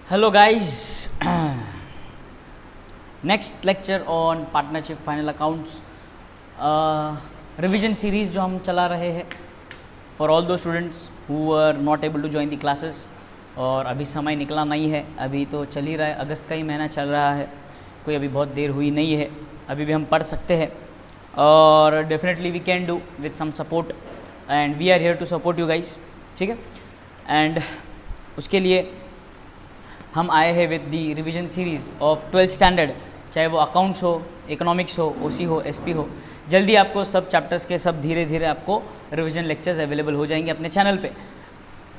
Hello guys, next lecture on partnership final accounts revision series जो हम चला रहे हैं for all those students who were not able to join the classes और अभी समय निकला नहीं है, अभी तो चल ही रहा है, अगस्त का ही महीना चल रहा है, कोई अभी बहुत देर हुई नहीं है, अभी भी हम पढ़ सकते हैं और definitely we can do with some support and we are here to support you guys, ठीक है। एंड उसके लिए हम आए हैं with the revision series of 12th standard, चाहे वो अकाउंट्स हो, इकोनॉमिक्स हो, ओसी हो, एसपी हो। जल्दी आपको सब चैप्टर्स के सब धीरे धीरे आपको रिवीजन लेक्चर्स अवेलेबल हो जाएंगे अपने चैनल पे।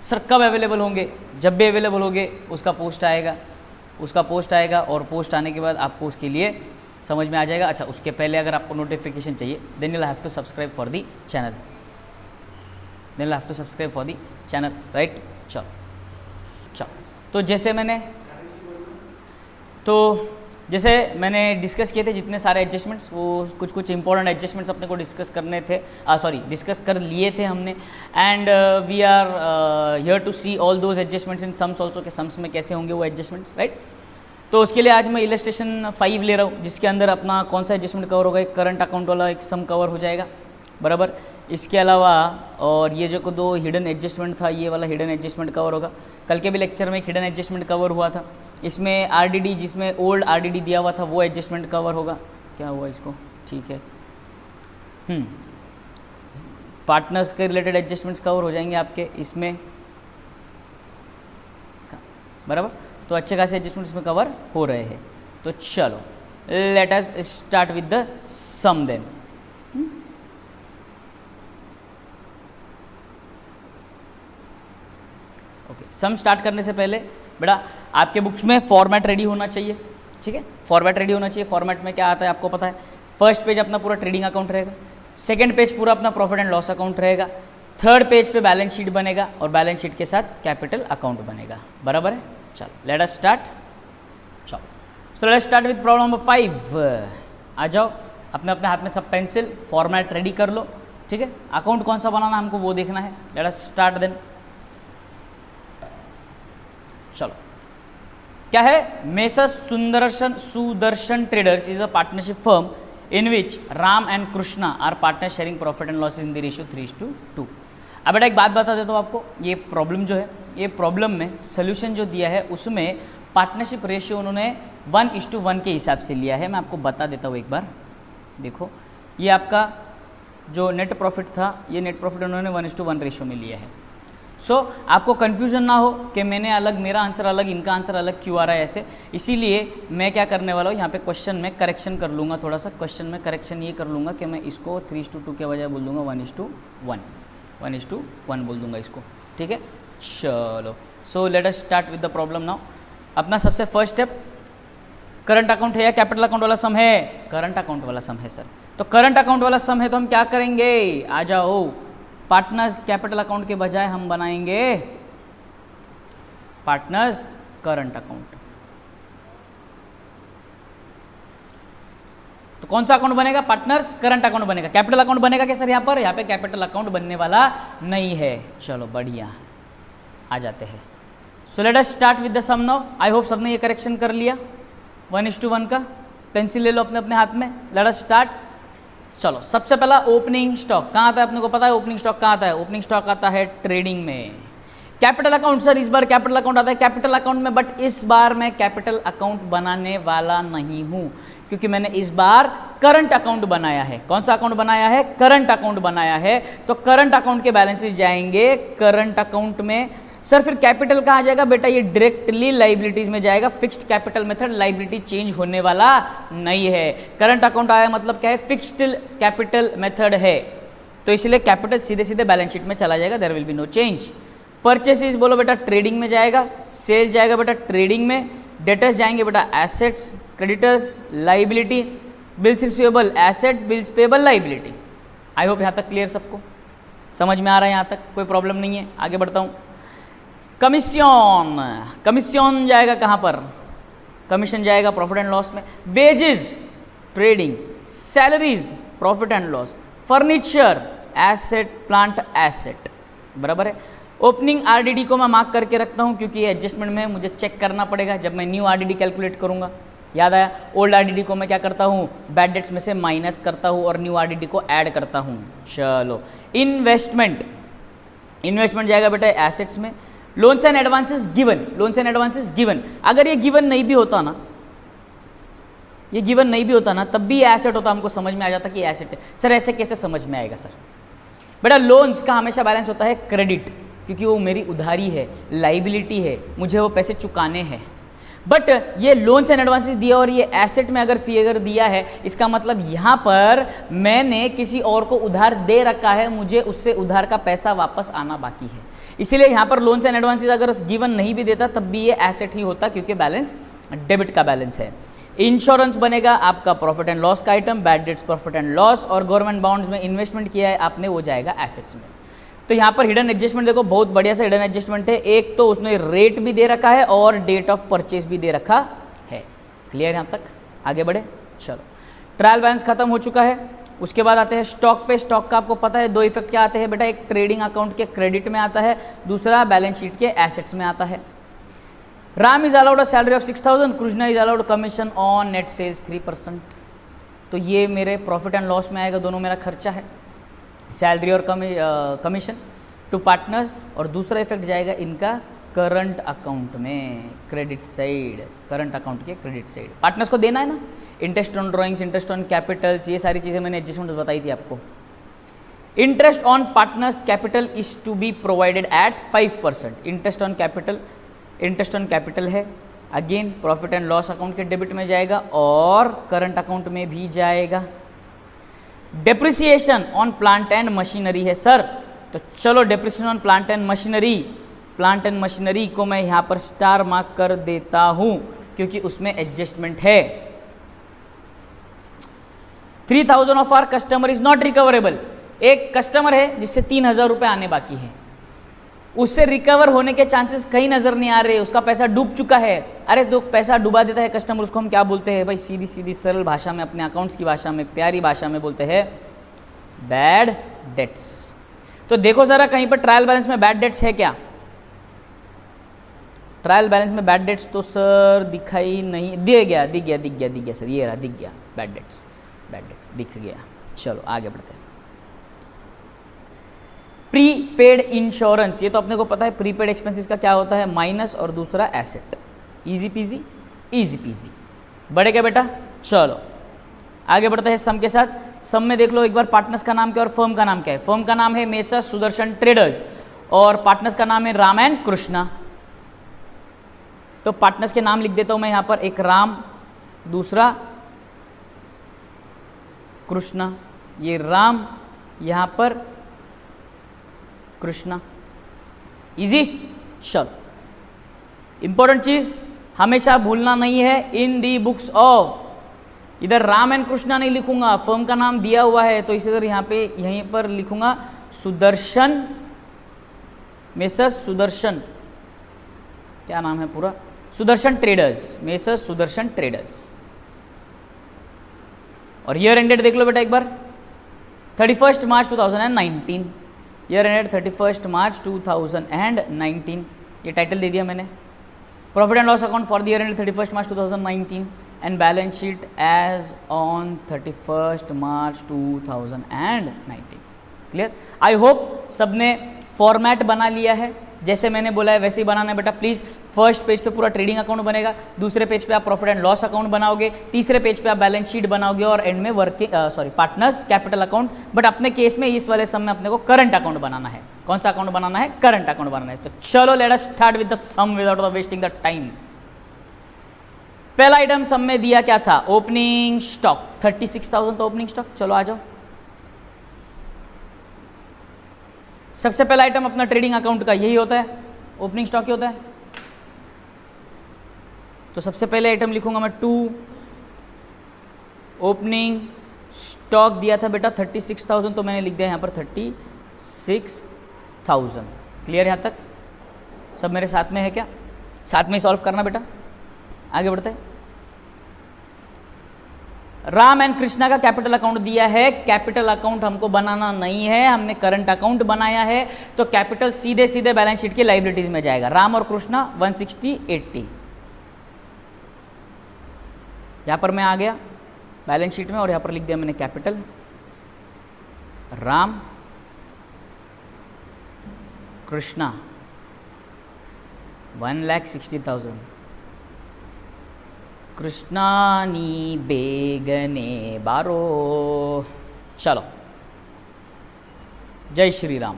सर कब अवेलेबल होंगे? जब भी अवेलेबल होंगे उसका पोस्ट आएगा और पोस्ट आने के बाद आपको उसके लिए समझ में आ जाएगा। अच्छा, उसके पहले अगर आपको नोटिफिकेशन चाहिए then you have to subscribe for the channel, right. चलो तो जैसे मैंने डिस्कस किए थे जितने सारे एडजस्टमेंट्स, वो कुछ इंपॉर्टेंट एडजस्टमेंट्स अपने को डिस्कस कर लिए थे हमने। And we are here to see all those adjustments in sums also, के सम्स में कैसे होंगे वो एडजस्टमेंट्स, राइट। तो उसके लिए आज मैं इलस्ट्रेशन 5 ले रहा हूँ, जिसके अंदर अपना कौन सा एडजस्टमेंट कवर होगा, एक करंट अकाउंट वाला एक सम कवर हो जाएगा, बराबर। इसके अलावा और ये जो को 2 हिडन एडजस्टमेंट था, ये वाला हिडन एडजस्टमेंट कवर होगा। कल के भी लेक्चर में एक हिडन एडजस्टमेंट कवर हुआ था, इसमें आरडीडी, जिसमें ओल्ड आरडीडी दिया हुआ था, वो एडजस्टमेंट कवर होगा। क्या हुआ इसको? ठीक है, पार्टनर्स के रिलेटेड एडजस्टमेंट्स कवर हो जाएंगे आपके इसमें, बराबर। तो अच्छे खासे एडजस्टमेंट इसमें कवर हो रहे हैं। तो चलो let us start with the sum then. Okay, sum start करने से पहले बेटा आपके बुक्स में फॉर्मेट रेडी होना चाहिए, ठीक है। फॉर्मेट रेडी होना चाहिए। फॉर्मेट में क्या आता है आपको पता है। फर्स्ट पेज अपना पूरा ट्रेडिंग अकाउंट रहेगा, सेकंड पेज पूरा अपना प्रॉफिट एंड लॉस अकाउंट रहेगा, थर्ड पेज पे बैलेंस शीट बनेगा और बैलेंस शीट के साथ कैपिटल अकाउंट बनेगा, बराबर है। चलो लेट अस स्टार्ट। चलो so let us start with problem number 5। आ जाओ, अपने अपने हाथ में सब पेंसिल, फॉर्मेट रेडी कर लो, ठीक है। अकाउंट कौन सा बनाना हमको वो देखना है। Let us start then. चलो क्या है, Messrs Sudarshan traders is a partnership firm in which Ram and Krishna are partner sharing profit and losses in the ratio 3:2। अब बेटा एक बात बता देता हूँ आपको, ये प्रॉब्लम जो है, ये प्रॉब्लम में सोल्यूशन जो दिया है उसमें पार्टनरशिप रेशियो उन्होंने 1:1 के हिसाब से लिया है। मैं आपको बता देता हूँ एक बार, देखो ये आपका जो नेट प्रॉफिट था, ये नेट प्रॉफिट उन्होंने 1:1 रेशियो में लिया है। सो आपको कन्फ्यूजन ना हो कि मैंने अलग, मेरा आंसर अलग, इनका आंसर अलग क्यों आ रहा है ऐसे। इसीलिए मैं क्या करने वाला हूँ, यहाँ पे क्वेश्चन में करेक्शन कर लूँगा, थोड़ा सा क्वेश्चन में करेक्शन ये कर लूँगा कि मैं इसको 3:2 के बजाय बोल दूँगा 1:1 बोल दूँगा इसको, ठीक है। चलो so let us start with the problem now. अपना सबसे फर्स्ट स्टेप करंट अकाउंट है या कैपिटल अकाउंट वाला सम है? करंट अकाउंट वाला सम है सर। तो करंट अकाउंट वाला सम है तो हम क्या करेंगे, आ जाओ, पार्टनर्स कैपिटल अकाउंट के बजाय हम बनाएंगे पार्टनर्स करंट अकाउंट। तो कौन सा अकाउंट बनेगा? पार्टनर्स करंट अकाउंट बनेगा। कैपिटल अकाउंट बनेगा क्या सर? यहाँ पे कैपिटल अकाउंट बनने वाला नहीं है। चलो बढ़िया, आ जाते हैं। So let us start with the sum now. I hope सबने ये करेक्शन कर लिया 1:1 का। पेंसिल ले लो अपने अपने हाथ में, लेट अस स्टार्ट। चलो सबसे पहला ओपनिंग स्टॉक कहाँ आता है? अपने को पता है ओपनिंग स्टॉक कहाँ आता है? ओपनिंग स्टॉक आता है ट्रेडिंग में। कैपिटल अकाउंट सर, इस बार कैपिटल अकाउंट आता है कैपिटल अकाउंट में, बट इस बार मैं कैपिटल अकाउंट बनाने वाला नहीं हूं, क्योंकि मैंने इस बार करंट अकाउंट बनाया है। कौन सा अकाउंट बनाया है? करंट अकाउंट बनाया है। तो करंट अकाउंट के बैलेंसेस जाएंगे करंट अकाउंट में। सर फिर कैपिटल कहाँ जाएगा? बेटा ये डायरेक्टली लाइबिलिटीज में जाएगा। Fixed capital method, liability change होने वाला नहीं है। करंट अकाउंट आया मतलब क्या है? फिक्स्ड कैपिटल मेथड है, तो इसलिए कैपिटल सीधे सीधे बैलेंस शीट में चला जाएगा, there will be no change. Purchases बोलो बेटा ट्रेडिंग में जाएगा, सेल जाएगा बेटा ट्रेडिंग में, डेटर्स जाएंगे बेटा assets, creditors liability, bills receivable asset, bills payable liability. I hope यहाँ तक क्लियर, सबको समझ में आ रहा है? यहाँ तक कोई प्रॉब्लम नहीं है। आगे बढ़ता हूँ। कमीशन जाएगा कहाँ पर? कमीशन जाएगा प्रॉफिट एंड लॉस में। Wages trading, salaries profit and loss, furniture asset, plant asset, बराबर है। ओपनिंग आरडीडी को मैं मार्क करके रखता हूँ क्योंकि ये एडजस्टमेंट में मुझे चेक करना पड़ेगा जब मैं न्यू आरडीडी कैलकुलेट करूँगा। याद आया, ओल्ड आरडीडी को मैं क्या करता हूँ, बैड डेट्स में से माइनस करता हूँ और न्यू आरडीडी को ऐड करता हूँ। चलो इन्वेस्टमेंट, इन्वेस्टमेंट जाएगा बेटा एसेट्स में। Loans and advances given, loans and advances given, अगर ये गिवन नहीं भी होता ना, ये गिवन नहीं भी होता ना, तब भी ये एसेट होता, हमको समझ में आ जाता कि एसेट है। सर ऐसे कैसे समझ में आएगा सर? बेटा लोन्स का हमेशा बैलेंस होता है क्रेडिट, क्योंकि वो मेरी उधारी है, लाइबिलिटी है, मुझे वो पैसे चुकाने हैं। बट ये लोन्स एंड एडवांसेस दिया और ये एसेट में अगर फिगर दिया है, इसका मतलब यहाँ पर मैंने किसी और को उधार दे रखा है, मुझे उससे उधार का पैसा वापस आना बाकी है। इसीलिए यहाँ पर लोन्स एंड एडवांसेस अगर गिवन नहीं भी देता तब भी ये एसेट ही होता, क्योंकि बैलेंस डेबिट का बैलेंस है। इंश्योरेंस बनेगा आपका प्रॉफिट एंड लॉस का item, bad debts profit and loss, और गवर्नमेंट बॉन्ड्स में इन्वेस्टमेंट किया है आपने, वो जाएगा एसेट्स में। तो यहाँ पर हिडन एडजस्टमेंट देखो, बहुत बढ़िया से हिडन एडजस्टमेंट है। एक तो उसने रेट भी दे रखा है और डेट ऑफ परचेज भी दे रखा है। क्लियर यहाँ तक? आगे बढ़े, चलो। ट्रायल बैलेंस खत्म हो चुका है। उसके बाद आते हैं स्टॉक पे। स्टॉक का आपको पता है दो इफेक्ट क्या आते हैं बेटा, एक ट्रेडिंग अकाउंट के क्रेडिट में आता है, दूसरा बैलेंस शीट के एसेट्स में आता है। Ram is allowed a salary of 6000, Krishna is allowed commission on net sales 3%। तो ये मेरे प्रॉफिट एंड लॉस में आएगा, दोनों मेरा खर्चा है, सैलरी और कमीशन टू पार्टनर्स, और दूसरा इफेक्ट जाएगा इनका करंट अकाउंट में, क्रेडिट साइड, करंट अकाउंट के क्रेडिट साइड। पार्टनर्स को देना है ना, interest on drawings, interest on capitals, ये सारी चीज़ें मैंने एडजस्टमेंट बताई थी आपको। Interest on partners capital is to be provided at 5%। Interest on capital, interest on capital है, again profit and loss account के डेबिट में जाएगा और करंट अकाउंट में भी जाएगा। Depreciation on plant and machinery है सर, तो चलो depreciation on plant and machinery, plant and machinery को मैं यहाँ पर स्टार मार्क कर देता हूँ क्योंकि उसमें एडजस्टमेंट है। 3000 of our customer is not recoverable. एक कस्टमर है जिससे 3000 रुपये आने बाकी है, उससे रिकवर होने के चांसेस कहीं नजर नहीं आ रहे, उसका पैसा डूब चुका है। अरे तो पैसा डुबा देता है कस्टमर, उसको हम क्या बोलते हैं भाई, सीधी सीधी सरल भाषा में, अपने अकाउंट्स की भाषा में, प्यारी भाषा में बोलते हैं बैड डेट्स। तो देखो जरा कहीं पर ट्रायल बैलेंस में बैड डेट्स है क्या? ट्रायल बैलेंस में बैड डेट्स तो सर दिखाई नहीं, दिख गया सर, ये रहा, दिख गया बैड डेट्स दिख गया। चलो आगे बढ़ते हैं। प्रीपेड इंश्योरेंस, ये तो अपने को पता है प्रीपेड एक्सपेंसेस का क्या होता है, माइनस और दूसरा asset. Easy PG, easy PG. बढ़ेगा बेटा, चलो आगे बढ़ते हैं सम के साथ। सम में देख लो एक बार पार्टनर्स का नाम क्या और फर्म का नाम क्या है। फर्म का नाम है मेसर्स सुदर्शन ट्रेडर्स और पार्टनर्स का नाम है राम एंड कृष्णा। तो पार्टनर्स के नाम लिख देता हूं मैं यहां पर, एक राम, दूसरा कृष्णा। ये राम, यहां पर कृष्णा। इजी। चलो इंपॉर्टेंट चीज हमेशा भूलना नहीं है, इन दी बुक्स ऑफ, इधर राम एंड कृष्णा नहीं लिखूंगा, फर्म का नाम दिया हुआ है तो इधर यहाँ पे यहीं पर लिखूंगा सुदर्शन, मेसर्स सुदर्शन, क्या नाम है पूरा, Sudarshan traders, messrs Sudarshan traders. और ईयर एंडेड देख लो बेटा एक बार, 31 मार्च 2019, ईयर एंडेड 31 मार्च 2019, ये टाइटल दे दिया मैंने। Profit and loss account for the year ended 31 March 2019 and balance sheet as on 31 March 2019। Clear? I hope सबने फॉर्मेट बना लिया है, जैसे मैंने बोला है वैसे ही बनाना है बेटा। प्लीज़ फर्स्ट पेज पे पूरा ट्रेडिंग अकाउंट बनेगा, दूसरे पेज पे आप प्रॉफिट एंड लॉस अकाउंट बनाओगे, तीसरे पेज पे आप बैलेंस शीट बनाओगे और एंड में पार्टनर्स कैपिटल अकाउंट। बट अपने केस में इस वाले सम में अपने को करंट अकाउंट बनाना है। कौन सा अकाउंट बनाना है? करंट अकाउंट बनाना है। तो चलो let us start with the sum without wasting the time. पहला आइटम सम में दिया क्या था? ओपनिंग स्टॉक 36,000 तो ओपनिंग स्टॉक। चलो आ जाओ, सबसे पहला आइटम अपना ट्रेडिंग अकाउंट का यही होता है, ओपनिंग स्टॉक ही होता है। तो सबसे पहले आइटम लिखूंगा मैं 2, ओपनिंग स्टॉक दिया था बेटा 36,000 तो मैंने लिख दिया यहाँ पर 36,000। क्लियर यहाँ तक? सब मेरे साथ में है क्या? साथ में ही सॉल्व करना बेटा, आगे बढ़ते हैं। राम एंड कृष्णा का कैपिटल अकाउंट दिया है, कैपिटल अकाउंट हमको बनाना नहीं है, हमने करंट अकाउंट बनाया है, तो कैपिटल सीधे सीधे बैलेंस शीट की लाइबिलिटीज में जाएगा। राम और कृष्णा 160 80, यहां पर मैं आ गया बैलेंस शीट में और यहां पर लिख दिया मैंने कैपिटल राम कृष्णा 1,60,000, कृष्णानी बेगने बारो। चलो जय Shri Ram.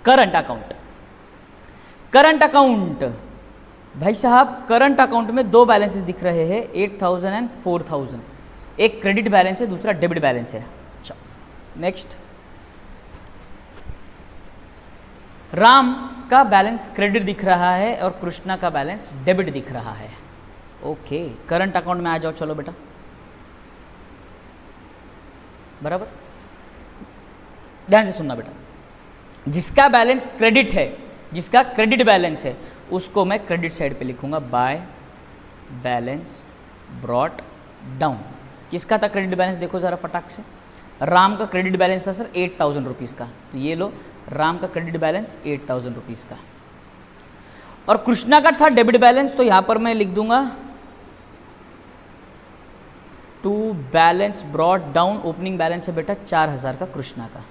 Current account, current account भाई साहब, करंट अकाउंट में दो बैलेंसेस दिख रहे हैं 8,000 एंड 4,000, एक क्रेडिट बैलेंस है दूसरा डेबिट बैलेंस है। चलो नेक्स्ट, राम का बैलेंस क्रेडिट दिख रहा है और कृष्णा का बैलेंस डेबिट दिख रहा है। ओके, करंट अकाउंट में आ जाओ, चलो बेटा, बराबर ध्यान से सुनना बेटा। जिसका बैलेंस क्रेडिट है, जिसका क्रेडिट बैलेंस है, उसको मैं क्रेडिट साइड पे लिखूंगा बाय बैलेंस ब्रॉट डाउन। किसका था क्रेडिट बैलेंस, देखो जरा फटाक से। राम का क्रेडिट बैलेंस था सर 8,000 रुपीज़ का, तो ये लो राम का क्रेडिट बैलेंस 8,000 रुपीज़ का। और कृष्णा का था डेबिट बैलेंस, तो यहां पर मैं लिख दूंगा to balance brought down, opening balance है बेटा 4,000 का कृष्णा का।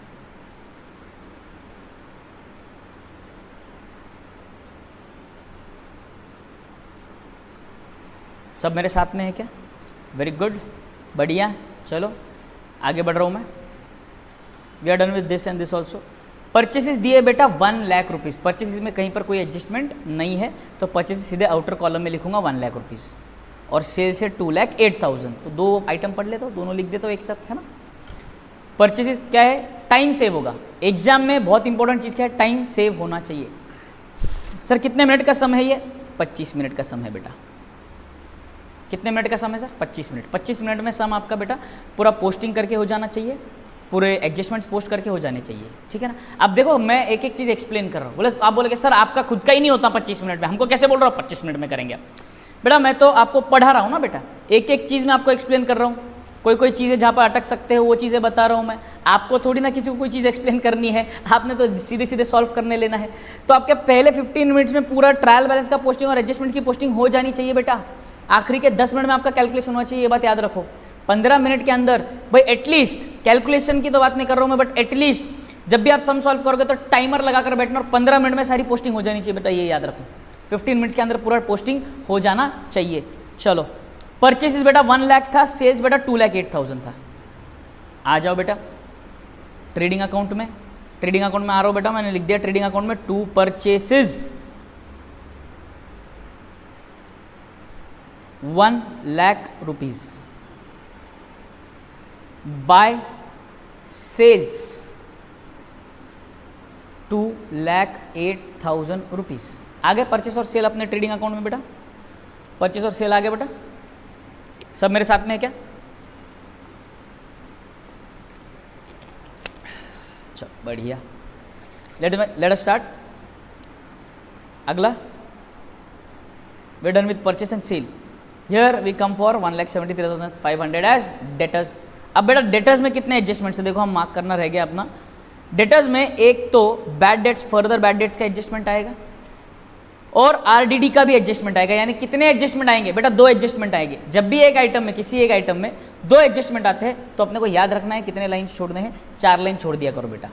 सब मेरे साथ में है क्या? वेरी गुड, बढ़िया। चलो आगे बढ़ रहा हूं मैं। We are done with this and this also. Purchases दिए बेटा 1 लाख रुपीज़, परचेसेस में कहीं पर कोई एडजस्टमेंट नहीं है, तो परचेसेस सीधे आउटर कॉलम में लिखूंगा 1 लाख रुपीज़, और सेल्स है 2,08,000, तो दो आइटम पढ़ लेता हूँ, दोनों लिख देता हूँ एक साथ, है ना। परचेसेस क्या है, टाइम सेव होगा। एग्जाम में बहुत इंपॉर्टेंट चीज़ क्या है, टाइम सेव होना चाहिए। सर कितने मिनट का समय है ये? 25 मिनट का समय है बेटा। कितने मिनट का समय सर? 25 मिनट। 25 मिनट में सम आपका बेटा पूरा पोस्टिंग करके हो जाना चाहिए, पूरे एडजस्टमेंट्स पोस्ट करके हो जाने चाहिए, ठीक है ना। अब देखो मैं एक एक चीज़ एक्सप्लेन कर रहा हूँ, बोले आप बोलेगे सर आपका खुद का ही नहीं होता 25 मिनट में, हमको कैसे बोल रहा हूँ 25 मिनट में करेंगे आप? बेटा मैं तो आपको पढ़ा रहा हूँ ना बेटा, एक एक चीज़ मैं आपको एक्सप्लेन कर रहा हूँ। कोई चीज़ें जहाँ पर अटक सकते हो वो चीज़ें बता रहा हूँ मैं आपको, थोड़ी ना किसी को कोई चीज़ एक्सप्लेन करनी है, आपने तो सीधे सीधे सॉल्व करने लेना है। तो आपके पहले 15 मिनट्स में पूरा ट्रायल बैलेंस का पोस्टिंग और एडजस्टमेंट की पोस्टिंग हो जानी चाहिए बेटा। आखिरी के 10 मिनट में आपका कैलकुलेशन होना चाहिए, ये बात याद रखो। 15 मिनट के अंदर भाई एटलीस्ट, कैलकुलेशन की तो बात नहीं कर रहा हूँ मैं, बट एटलीस्ट जब भी आप सम सॉल्व करोगे तो टाइमर लगाकर बैठना और 15 मिनट में सारी पोस्टिंग हो जानी चाहिए बेटा, ये याद रखो। 15 मिनट्स के अंदर पूरा पोस्टिंग हो जाना चाहिए। चलो परचेसेस बेटा 1 लाख था, सेल्स बेटा 2,08,000 था। आ जाओ बेटा ट्रेडिंग अकाउंट में। ट्रेडिंग अकाउंट में आ रहा हूँ बेटा, मैंने लिख दिया ट्रेडिंग अकाउंट में to purchases 1 lakh rupees by sales 2,08,000 rupees. आगे परचेस और सेल अपने ट्रेडिंग अकाउंट में बेटा, परचेस और सेल आगे बेटा, सब मेरे साथ में है क्या? चलो बढ़िया, लेट अस स्टार्ट। अगला we done with purchase and sale. Here we come for 1,73,500 as debtors. अब बेटा डेटर्स में कितने एडजस्टमेंट्स है देखो, हम मार्क करना रह गया अपना। डेटर्स में एक तो bad debts, further bad debts का एडजस्टमेंट आएगा और आरडीडी का भी एडजस्टमेंट आएगा। यानी कितने एडजस्टमेंट आएंगे बेटा? 2 एडजस्टमेंट आएंगे। जब भी एक आइटम में, किसी एक आइटम में 2 एडजस्टमेंट आते हैं तो अपने को याद रखना है कितने लाइन छोड़ने हैं, 4 लाइन छोड़ दिया करो बेटा,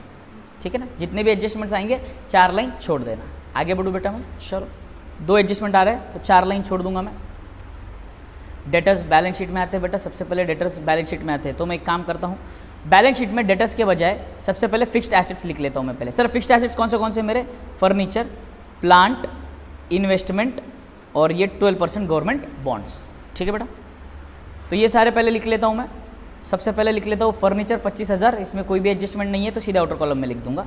ठीक है ना। जितने भी एडजस्टमेंट्स आएंगे 4 लाइन छोड़ देना। आगे बढ़ू बेटा मैं, चलो 2 एडजस्टमेंट आ रहे हैं तो 4 लाइन छोड़ दूंगा मैं। डेटर्स बैलेंस शीट में आते हैं बेटा, सबसे पहले डेटर्स बैलेंस शीट में आते हैं, तो मैं एक काम करता हूँ, बैलेंस शीट में डेटर्स के बजाय सबसे पहले फिक्स्ड एसेट्स लिख लेता हूँ मैं पहले। सर फिक्स्ड एसेट्स कौन से मेरे? फर्नीचर, प्लांट, इन्वेस्टमेंट और ये 12% गवर्नमेंट बॉन्ड्स, ठीक है बेटा। तो ये सारे पहले लिख लेता हूँ मैं। सबसे पहले लिख लेता हूँ फर्नीचर 25,000, इसमें कोई भी एडजस्टमेंट नहीं है तो सीधा आउटर कॉलम में लिख दूंगा।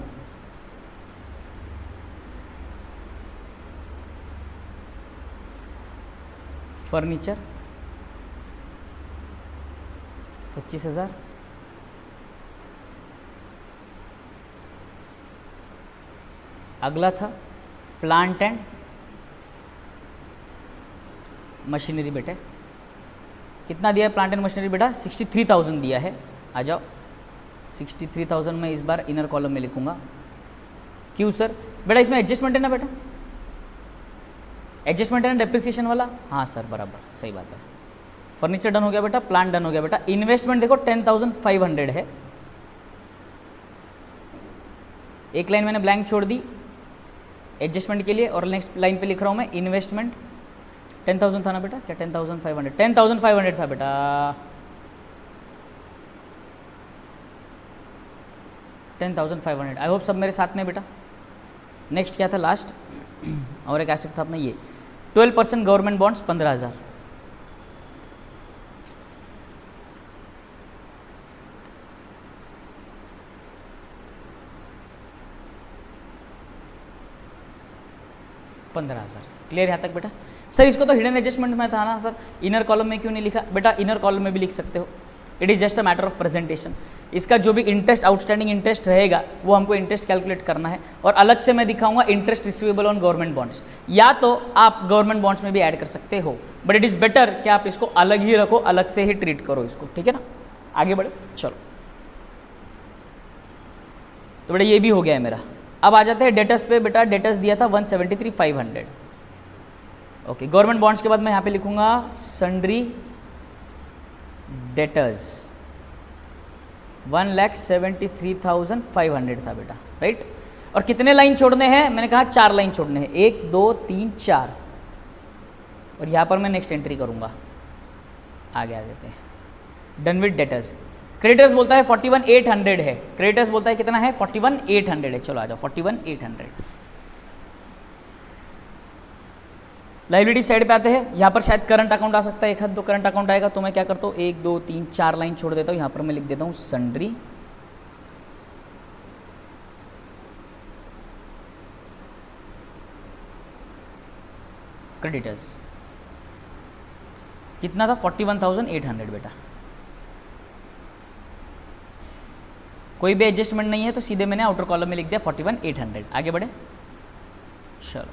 फर्नीचर 25,000, अगला था प्लांट एंड मशीनरी बेटे कितना दिया है प्लांट एंड मशीनरी बेटा? 63,000 दिया है। आ जाओ, 63,000 मैं इस बार इनर कॉलम में लिखूंगा। क्यों सर? बेटा इसमें एडजस्टमेंट है ना बेटा, एडजस्टमेंट है ना डेप्रिसिएशन वाला? हाँ सर बराबर, सही बात है। फर्नीचर डन हो गया बेटा, प्लांट डन हो गया बेटा। इन्वेस्टमेंट देखो 10,500 है, एक लाइन मैंने ब्लैंक छोड़ दी एडजस्टमेंट के लिए, और नेक्स्ट लाइन पे लिख रहा हूं मैं इन्वेस्टमेंट। 10,000 था ना बेटा? क्या 10,500? 10,500 था बेटा। आई होप सब मेरे साथ में बेटा। नेक्स्ट क्या था लास्ट? और एक एसेट था अपना ये 12% गवर्नमेंट बॉन्ड्स 15,000। क्लियर यहाँ तक बेटा? सर इसको तो हिडन एडजस्टमेंट में था ना सर, इनर कॉलम में क्यों नहीं लिखा? बेटा इनर कॉलम में भी लिख सकते हो, it is just a matter of presentation. इसका जो भी इंटरेस्ट, आउटस्टैंडिंग इंटरेस्ट रहेगा वो हमको इंटरेस्ट कैलकुलेट करना है, और अलग से मैं दिखाऊंगा interest receivable on government bonds. या तो आप गवर्नमेंट बॉन्ड्स में भी ऐड कर सकते हो, बट इट इज़ बेटर कि आप इसको अलग ही रखो, अलग से ही ट्रीट करो इसको, ठीक है ना? आगे बढ़े, चलो। तो बेटा ये भी हो गया है मेरा। अब आ जाते हैं डेटर्स पे। बेटा डेटर्स दिया था 173,500। ओके, गवर्नमेंट बॉन्ड्स के बाद मैं यहाँ पे लिखूंगा सन्ड्री डेटर्स 1,73,500 था बेटा, राइट? और कितने लाइन छोड़ने हैं? मैंने कहा 4 लाइन छोड़ने हैं, 1 2 3 4, और यहाँ पर मैं नेक्स्ट एंट्री करूंगा। आगे आ जाते हैं, डन विद डेटर्स। क्रेडिटर्स बोलता है 41,800 है, क्रेडिटर्स बोलता है कितना है? 41,800 है। चलो आ जाओ, 41,800। लाइबिलिटी साइड पे आते हैं, यहाँ पर शायद करंट अकाउंट आ सकता है, एक हाथ दो करंट अकाउंट आएगा, तो मैं क्या करता हूँ 1 2 3 4 लाइन छोड़ देता हूँ। यहाँ पर मैं लिख देता हूँ सन्ड्री क्रेडिटर्स। कितना था? 41,800 बेटा। कोई भी एडजस्टमेंट नहीं है तो सीधे मैंने आउटर कॉलम में लिख दिया 41,800। आगे बढ़े, चलो।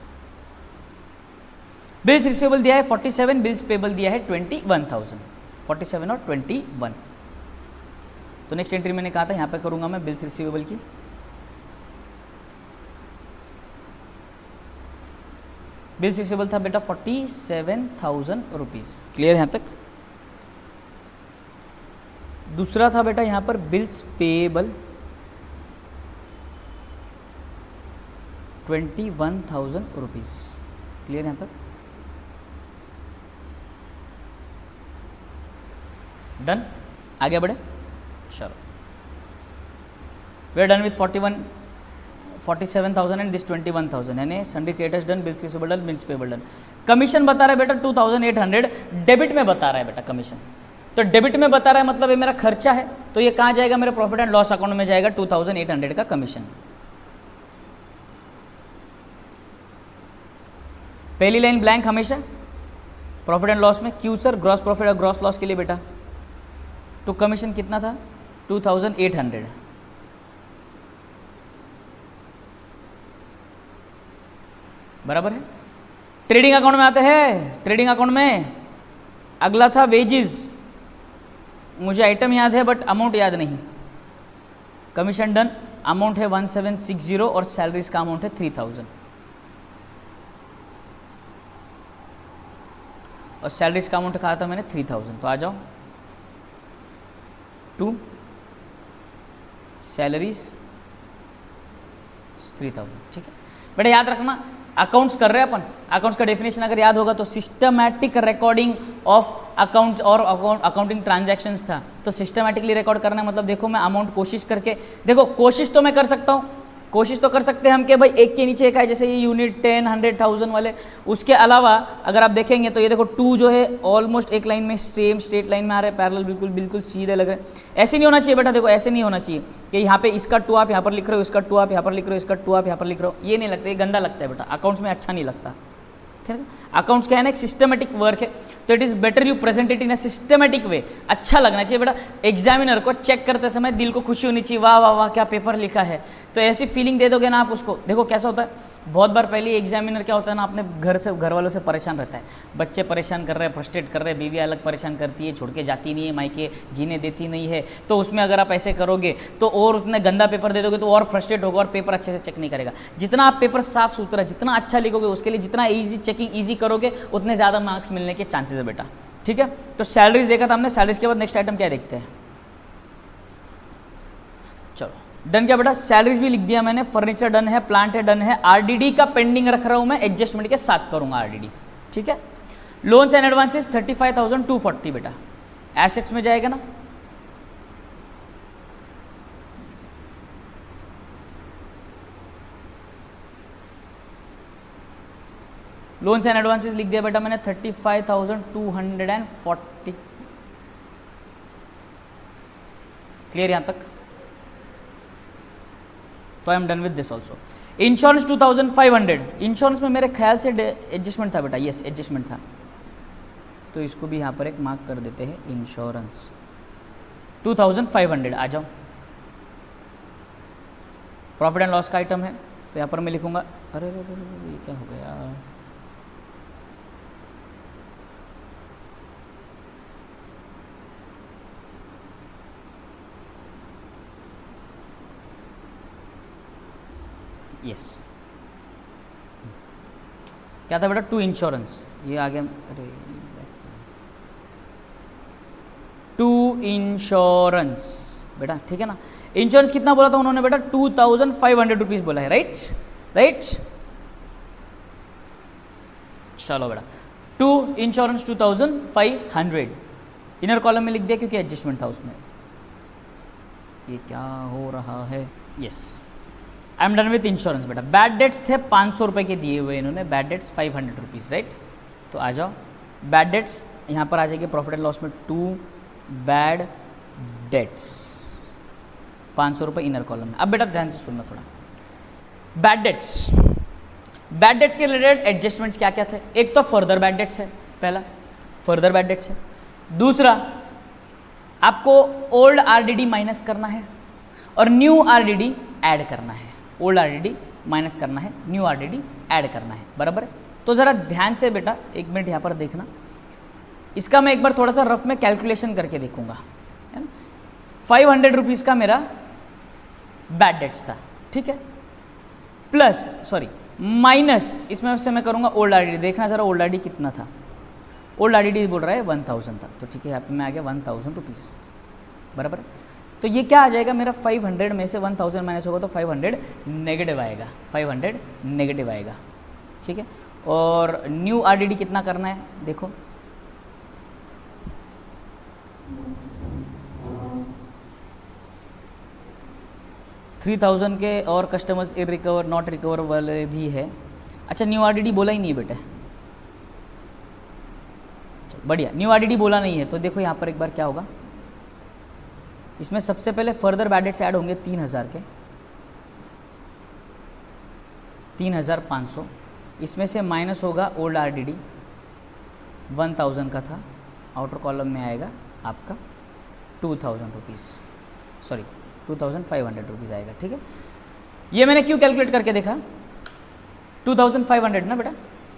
बिल्स रिसीवेबल दिया है 47, बिल्स पेबल दिया है 21,000, 47 और 21। तो नेक्स्ट एंट्री मैंने कहा था यहाँ पे करूंगा मैं बिल्स रिसीवेबल की। बिल्स रिसीवेबल था बेटा 47,000 रुपीज़। क्लियर यहाँ तक? दूसरा था बेटा यहाँ पर बिल्स पेएबल 21,000 रुपीज़। क्लियर यहाँ तक? डन। आगे बढ़े, चलो। We are done with 47,000 and this 21,000, यानी sundry creditors done, bills receivable done, bills payable done. Commission बता रहा है बेटा 2,800, डेबिट में बता रहा है बेटा कमीशन। तो डेबिट में बता रहा है मतलब ये मेरा खर्चा है, तो ये कहाँ जाएगा? मेरे प्रॉफिट एंड लॉस अकाउंट में जाएगा 2,800 का कमीशन। पहली लाइन ब्लैंक हमेशा प्रॉफिट एंड लॉस में। क्यों सर? ग्रॉस प्रॉफिट और ग्रॉस लॉस के लिए बेटा। तो कमीशन कितना था? 2,800। बराबर है। ट्रेडिंग अकाउंट में आते हैं, ट्रेडिंग अकाउंट में अगला था वेजेस। मुझे आइटम याद है बट अमाउंट याद नहीं। कमीशन डन, अमाउंट है 1760 और सैलरीज का अमाउंट है 3,000, और सैलरीज का अमाउंट कहा था मैंने 3,000। तो आ जाओ, टू सैलरीज 3,000, ठीक है बेटा। याद रखना अकाउंट्स कर रहे हैं अपन, अकाउंट्स का डेफिनेशन अगर याद होगा तो सिस्टमैटिक रिकॉर्डिंग ऑफ अकाउंट्स और अकाउंटिंग ट्रांजैक्शंस था। तो सिस्टमैटिकली रिकॉर्ड करना मतलब देखो मैं अमाउंट कोशिश करके, देखो कोशिश तो मैं कर सकता हूँ, कोशिश तो कर सकते हैं हम कि भाई एक के नीचे एक है, जैसे ये यूनिट 10, 100,000 वाले। उसके अलावा अगर आप देखेंगे तो ये देखो 2 जो है ऑलमोस्ट एक लाइन में सेम स्ट्रेट लाइन में आ रहे हैं, पैरेलल, बिल्कुल बिल्कुल सीधे लग रहे हैं। ऐसे नहीं होना चाहिए बेटा, देखो ऐसे नहीं होना चाहिए कि यहाँ पे इसका 2 आप यहाँ पर लिख रहे हो, इसका 2 आप यहाँ पर लिख रहे हो, इसका 2 आप यहाँ पर लिख रहे हो। ये नहीं लगता, ये गंदा लगता है बेटा, अकाउंट्स में अच्छा नहीं लगता, ठीक है। अकाउंट्स क्या है ना, एक सिस्टमेटिक वर्क है, तो it is better you present it in a systematic way. अच्छा लगना चाहिए बेटा, एग्जामिनर को चेक करते समय दिल को खुशी होनी चाहिए, वाह वाह वाह क्या पेपर लिखा है। तो ऐसी फीलिंग दे दोगे ना आप उसको, देखो कैसा होता है बहुत बार पहले एग्जामिनर क्या होता है ना, अपने घर वालों से परेशान रहता है, बच्चे परेशान कर रहे हैं, फ्रस्ट्रेट कर रहे हैं, बीवी अलग परेशान करती है, छोड़ के जाती नहीं है, मायके जीने देती नहीं है, तो उसमें अगर आप ऐसे करोगे तो और उतने गंदा पेपर दे दोगे तो और फ्रस्ट्रेट होगा और पेपर अच्छे से चेक नहीं करेगा। जितना आप पेपर साफ सुथरा, जितना अच्छा लिखोगे, उसके लिए जितना ईजी चेकिंग ईजी करोगे, उतने ज़्यादा मार्क्स मिलने के चांसेस है बेटा। ठीक है, तो सैलरीज देखा था हमने, सैलरीज के बाद नेक्स्ट आइटम क्या देखते हैं, चलो डन क्या बेटा, सैलरीज भी लिख दिया मैंने, फर्नीचर डन है, प्लांट है डन है, आरडीडी का पेंडिंग रख रहा हूं मैं, एडजस्टमेंट के साथ करूंगा आरडीडी। ठीक है, लोन्स एंड एडवांसेस 35,240 बेटा, एसेट्स में जाएगा ना, लोन्स एंड एडवांसेस लिख दिया बेटा मैंने 35,240। क्लियर यहां तक, तो I am done with this also. Insurance 2,500, insurance में मेरे ख्याल से एडजस्टमेंट था बेटा, यस एडजस्टमेंट था, तो इसको भी यहाँ पर एक मार्क कर देते हैं, इंश्योरेंस 2,500। आ जाओ, प्रॉफिट एंड लॉस का आइटम है, तो यहाँ पर मैं लिखूंगा, अरे ये क्या हो गया, यस क्या था बेटा, टू इंश्योरेंस, ये आ गया, अरे टू इंश्योरेंस बेटा, ठीक है ना। इंश्योरेंस कितना बोला था उन्होंने बेटा, 2,500 रुपीज बोला है, राइट राइट। चलो बेटा, टू इंश्योरेंस 2,500 इनर कॉलम में लिख दिया क्योंकि एडजस्टमेंट था उसमें। ये क्या हो रहा है, yes I am done with insurance बेटा। बैड डेट्स थे 500 रुपये के दिए हुए इन्होंने, बैड डेट्स 500 रुपीज़, राइट। तो आ जाओ, बैड डेट्स यहाँ पर आ जाएगी, प्रॉफिट एंड लॉस में 2 बैड डेट्स 500 रुपये इनर कॉलम में। अब बेटा ध्यान से सुनना थोड़ा, बैड डेट्स, बैड डेट्स के रिलेटेड एडजस्टमेंट्स क्या क्या थे, एक तो फर्दर बैड डेट्स है, पहला फर्दर बैड डेट्स है, दूसरा आपको ओल्ड आरडीडी माइनस करना है और न्यू आरडीडी ऐड करना है, ओल्ड आरडीडी माइनस करना है, न्यू आरडीडी ऐड करना है, बराबर है। तो ज़रा ध्यान से बेटा एक मिनट यहाँ पर देखना, इसका मैं एक बार थोड़ा सा रफ में कैलकुलेशन करके देखूंगा, है ना। 500 रुपीज़ का मेरा बैड डेट्स था, ठीक है, प्लस सॉरी माइनस इसमें से मैं करूँगा ओल्ड आरडीडी, देखना ज़रा ओल्ड आरडीडी कितना था, ओल्ड आरडीडी बोल रहा है 1000 था, तो ठीक है यहाँ पे मैं आ गया 1000 रुपीज़, बराबर है। तो ये क्या आ जाएगा मेरा, 500 में से 1000 माइनस होगा तो 500 नेगेटिव आएगा, 500 नेगेटिव आएगा, ठीक है। और न्यू आरडीडी कितना करना है देखो, $3,000 के और कस्टमर्स इरिकवर नॉट रिकवर वाले भी है। अच्छा न्यू आरडीडी बोला ही नहीं है बेटा, बढ़िया, न्यू आरडीडी बोला नहीं है, तो देखो यहाँ पर एक बार क्या होगा, इसमें सबसे पहले फर्दर बैड डेट्स ऐड होंगे 3000 के, 3500, इसमें से माइनस होगा ओल्ड आरडीडी 1000 का था, आउटर कॉलम में आएगा आपका 2000 रुपीज़, सॉरी 2500 रुपीज़ आएगा, ठीक है। ये मैंने क्यों कैलकुलेट करके देखा 2500 ना बेटा,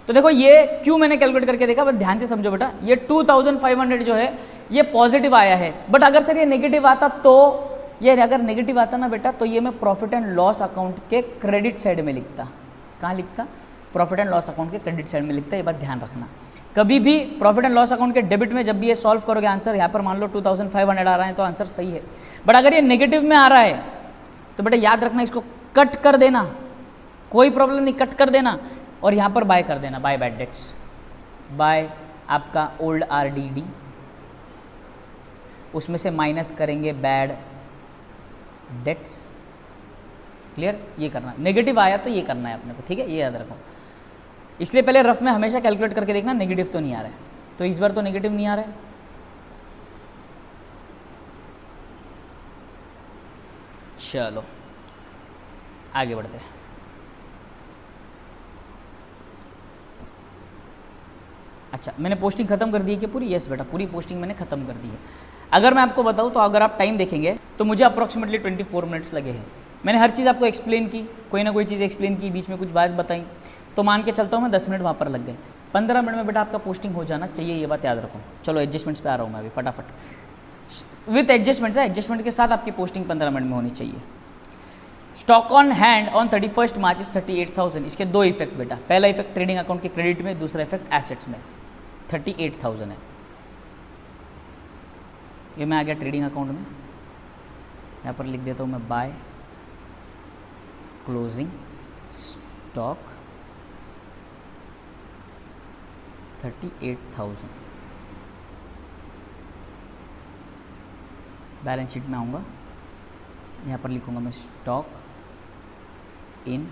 तो देखो ये क्यों मैंने कैलकुलेट करके देखा, बस ध्यान से समझो बेटा, ये 2500 जो है ये पॉजिटिव आया है, बट अगर सर ये नेगेटिव आता तो, ये अगर नेगेटिव आता ना बेटा तो ये मैं प्रॉफिट एंड लॉस अकाउंट के क्रेडिट साइड में लिखता, कहाँ लिखता, प्रॉफिट एंड लॉस अकाउंट के क्रेडिट साइड में लिखता, ये बात ध्यान रखना। कभी भी प्रॉफिट एंड लॉस अकाउंट के डेबिट में जब भी ये सॉल्व करोगे आंसर, यहाँ पर मान लो 2500 आ रहा है तो आंसर सही है, बट अगर ये नेगेटिव में आ रहा है तो बेटा याद रखना इसको कट कर देना, कोई प्रॉब्लम नहीं, कट कर देना और यहाँ पर बाय कर देना, बाय बैड डेट्स, बाय आपका ओल्ड आरडीडी, उसमें से माइनस करेंगे बैड डेट्स, क्लियर, ये करना, नेगेटिव आया तो ये करना है अपने को, ठीक है, ये याद रखो। इसलिए पहले रफ में हमेशा कैलकुलेट करके देखना नेगेटिव तो नहीं आ रहा है, तो इस बार तो नेगेटिव नहीं आ रहा है। चलो आगे बढ़ते हैं। अच्छा मैंने पोस्टिंग खत्म कर दी है कि पूरी, यस बेटा पूरी पोस्टिंग मैंने खत्म कर दी है। अगर मैं आपको बताऊं तो अगर आप टाइम देखेंगे तो मुझे अप्रोक्सीमेटली 24 मिनट्स लगे हैं, मैंने हर चीज़ आपको एक्सप्लेन की, कोई ना कोई चीज़ एक्सप्लेन की, बीच में कुछ बात बताई, तो मान के चलता हूँ मैं 10 मिनट वहाँ पर लग गए, 15 मिनट में बेटा आपका पोस्टिंग हो जाना चाहिए, ये बात याद रखो। चलो एडजस्टमेंट्स पे आ रहा हूँ मैं अभी फटाफट। विथ एडजस्टमेंट्स है, एडजस्टमेंट के साथ आपकी पोस्टिंग 15 मिनट में होनी चाहिए। Stock on hand on 31 March is 38,000। इसके दो इफेक्ट बेटा, पहला इफेक्ट ट्रेडिंग अकाउंट के क्रेडिट में, दूसरा इफेक्ट एसेट्स में। 38,000 है, ये मैं आ गया ट्रेडिंग अकाउंट में, यहाँ पर लिख देता हूँ मैं by closing stock 38,000। Balance sheet में आऊँगा, यहाँ पर लिखूँगा मैं स्टॉक इन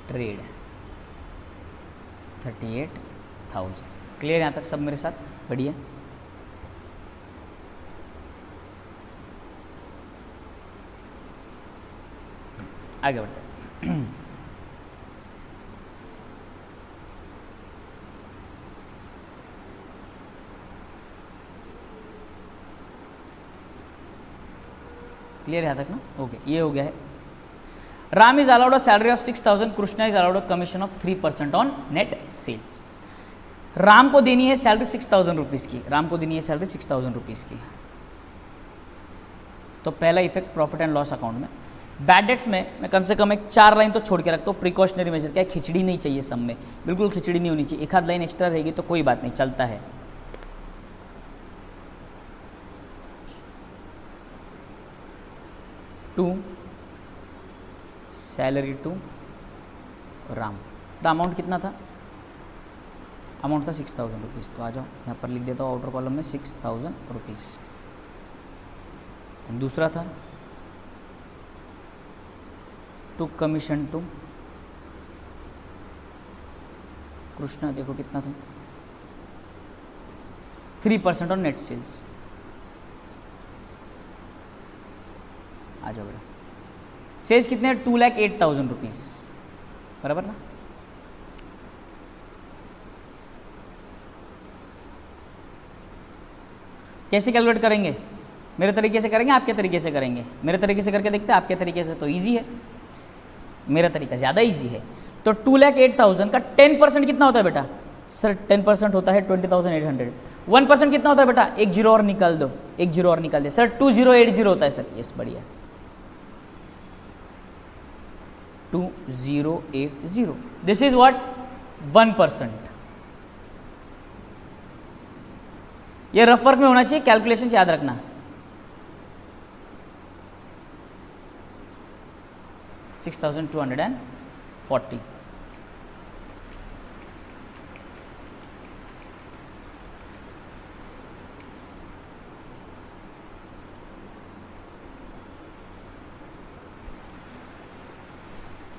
ट्रेड 38,000। क्लियर यहाँ तक सब मेरे साथ? बढ़िया। आगे बढ़ते हैं। क्लियर यहाँ तक ना? ओके, ये हो गया है। Ram is allowed a salary of 6,000, Krishna is allowed a commission of 3% on net sales. Ram को देनी है सैलरी 6,000 रुपीज़ की, राम को देनी है सैलरी 6,000 रुपीज़ की। तो पहला effect profit and loss account में। बैड डेट्स में मैं कम से कम एक 4 लाइन तो छोड़ के रखता हूँ, प्रिकॉशनरी मेजर। क्या खिचड़ी नहीं चाहिए सब में, बिल्कुल खिचड़ी नहीं होनी चाहिए, एक आध लाइन एक्स्ट्रा रहेगी तो कोई बात नहीं, चलता है। टू सैलरी टू राम, तो अमाउंट कितना था? अमाउंट था 6,000 रुपीज़। तो आ जाओ यहाँ पर लिख देता हूँ आउटर कॉलम में 6,000 रुपीज़। दूसरा था टू कमीशन टू कृष्णा, देखो कितना था, 3% ऑन नेट सेल्स। आ जाओ बेटा, सेल्स कितने हैं? 2,08,000 रुपीज़, बराबर ना? कैसे कैलकुलेट करेंगे? मेरे तरीके से करेंगे, आपके तरीके से करेंगे? मेरे तरीके से करके देखते हैं, आपके तरीके से तो इजी है, मेरा तरीका ज़्यादा इजी है। तो 2,08,000 का 10% कितना होता है बेटा? सर 10% होता है 20,800। 1% कितना होता है बेटा? एक जीरो और निकाल दो, एक जीरो और निकाल दे सर, 2080 होता है सर। यस, बढ़िया, 2080। This is what? 1%। ये रफ वर्क में होना चाहिए, कैलकुलेशन याद रखना। $6,240।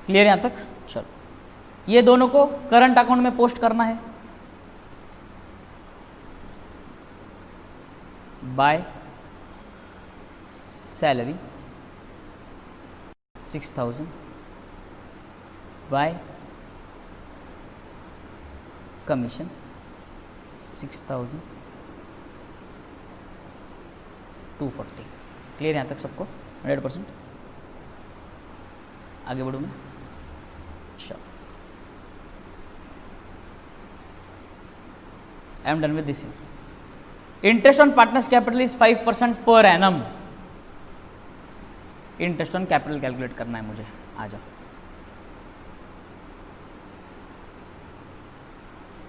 क्लियर यहां तक? चलो, ये दोनों को करंट अकाउंट में पोस्ट करना है। By salary 6,000 bye commission 6,240। Clear यहाँ तक सबको? 100%। आगे बढ़ूँ मैं? Sure. I am done with this. Interest on partners capital is 5% per annum. Interest on capital calculate करना है मुझे। आ जाओ,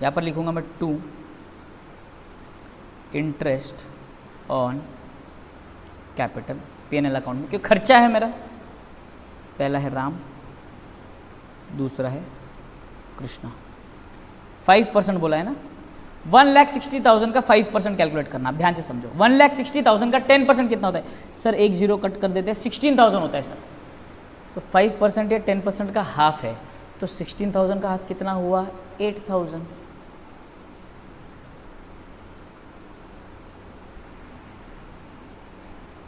यहाँ पर लिखूंगा मैं 2 interest on capital P&L account में, क्योंकि खर्चा है मेरा। पहला है राम, दूसरा है कृष्णा। 5% बोला है ना, 1,60,000 का 5% कैलकुलेट करना। ध्यान से समझो, 1,60,000 का 10% कितना होता है? सर एक जीरो कट कर देते हैं, 16,000 होता है सर। तो 5% या 10% का हाफ है, तो 16,000 का हाफ कितना हुआ? 8,000।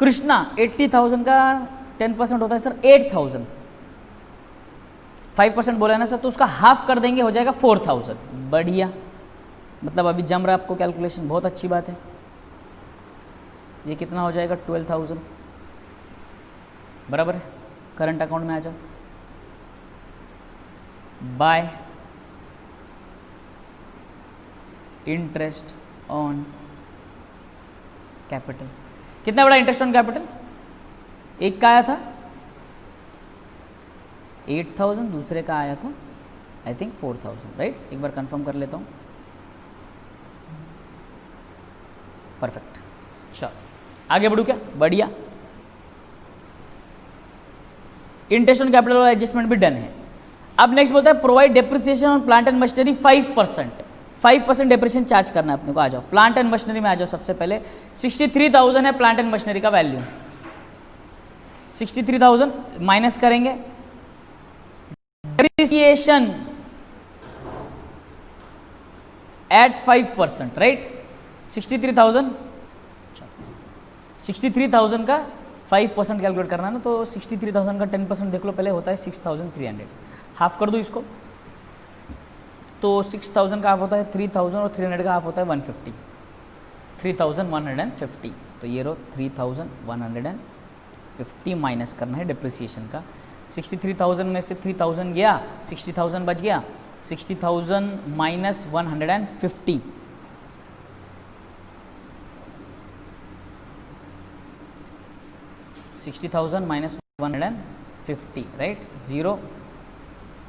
कृष्णा 80,000 का 10% होता है सर 8,000। 5% बोला है ना सर, तो उसका हाफ कर देंगे, हो जाएगा 4,000। बढ़िया, मतलब अभी जम रहा है आपको कैलकुलेशन, बहुत अच्छी बात है। ये कितना हो जाएगा? 12,000 बराबर है। करंट अकाउंट में आ जाओ, बाय इंटरेस्ट ऑन कैपिटल। कितना बड़ा इंटरेस्ट ऑन कैपिटल? एक का आया था 8,000, दूसरे का आया था आई थिंक 4,000, राइट। एक बार कंफर्म कर लेता हूँ। परफेक्ट, चलो आगे बढ़ू क्या? बढ़िया। इंटरेस्ट ऑन कैपिटल वाला एडजस्टमेंट भी डन है। अब नेक्स्ट बोलता है provide depreciation on plant and machinery 5%। 5% depreciation charge करना है अपने को। आ जाओ प्लांट एंड मशीनरी में आ जाओ। सबसे पहले 63,000 है प्लांट एंड मशीनरी का वैल्यू। 63,000 माइनस करेंगे डेप्रिसिएशन एट 5%, राइट। 63,000 का 5% कैलकुलेट करना है ना, तो 63,000 का 10% देख लो पहले, होता है 6,300। हाफ कर दो इसको, तो 6,000 का हाफ होता है 3,000 और 300 का हाफ होता है 150। 3,150, तो ये रो 3,150 माइनस करना है डेप्रिसिएशन का। 63,000 में से 3,000 गया, 60,000 बच गया। 60,000 माइनस 150, 60,000 माइनस 150, राइट। 0,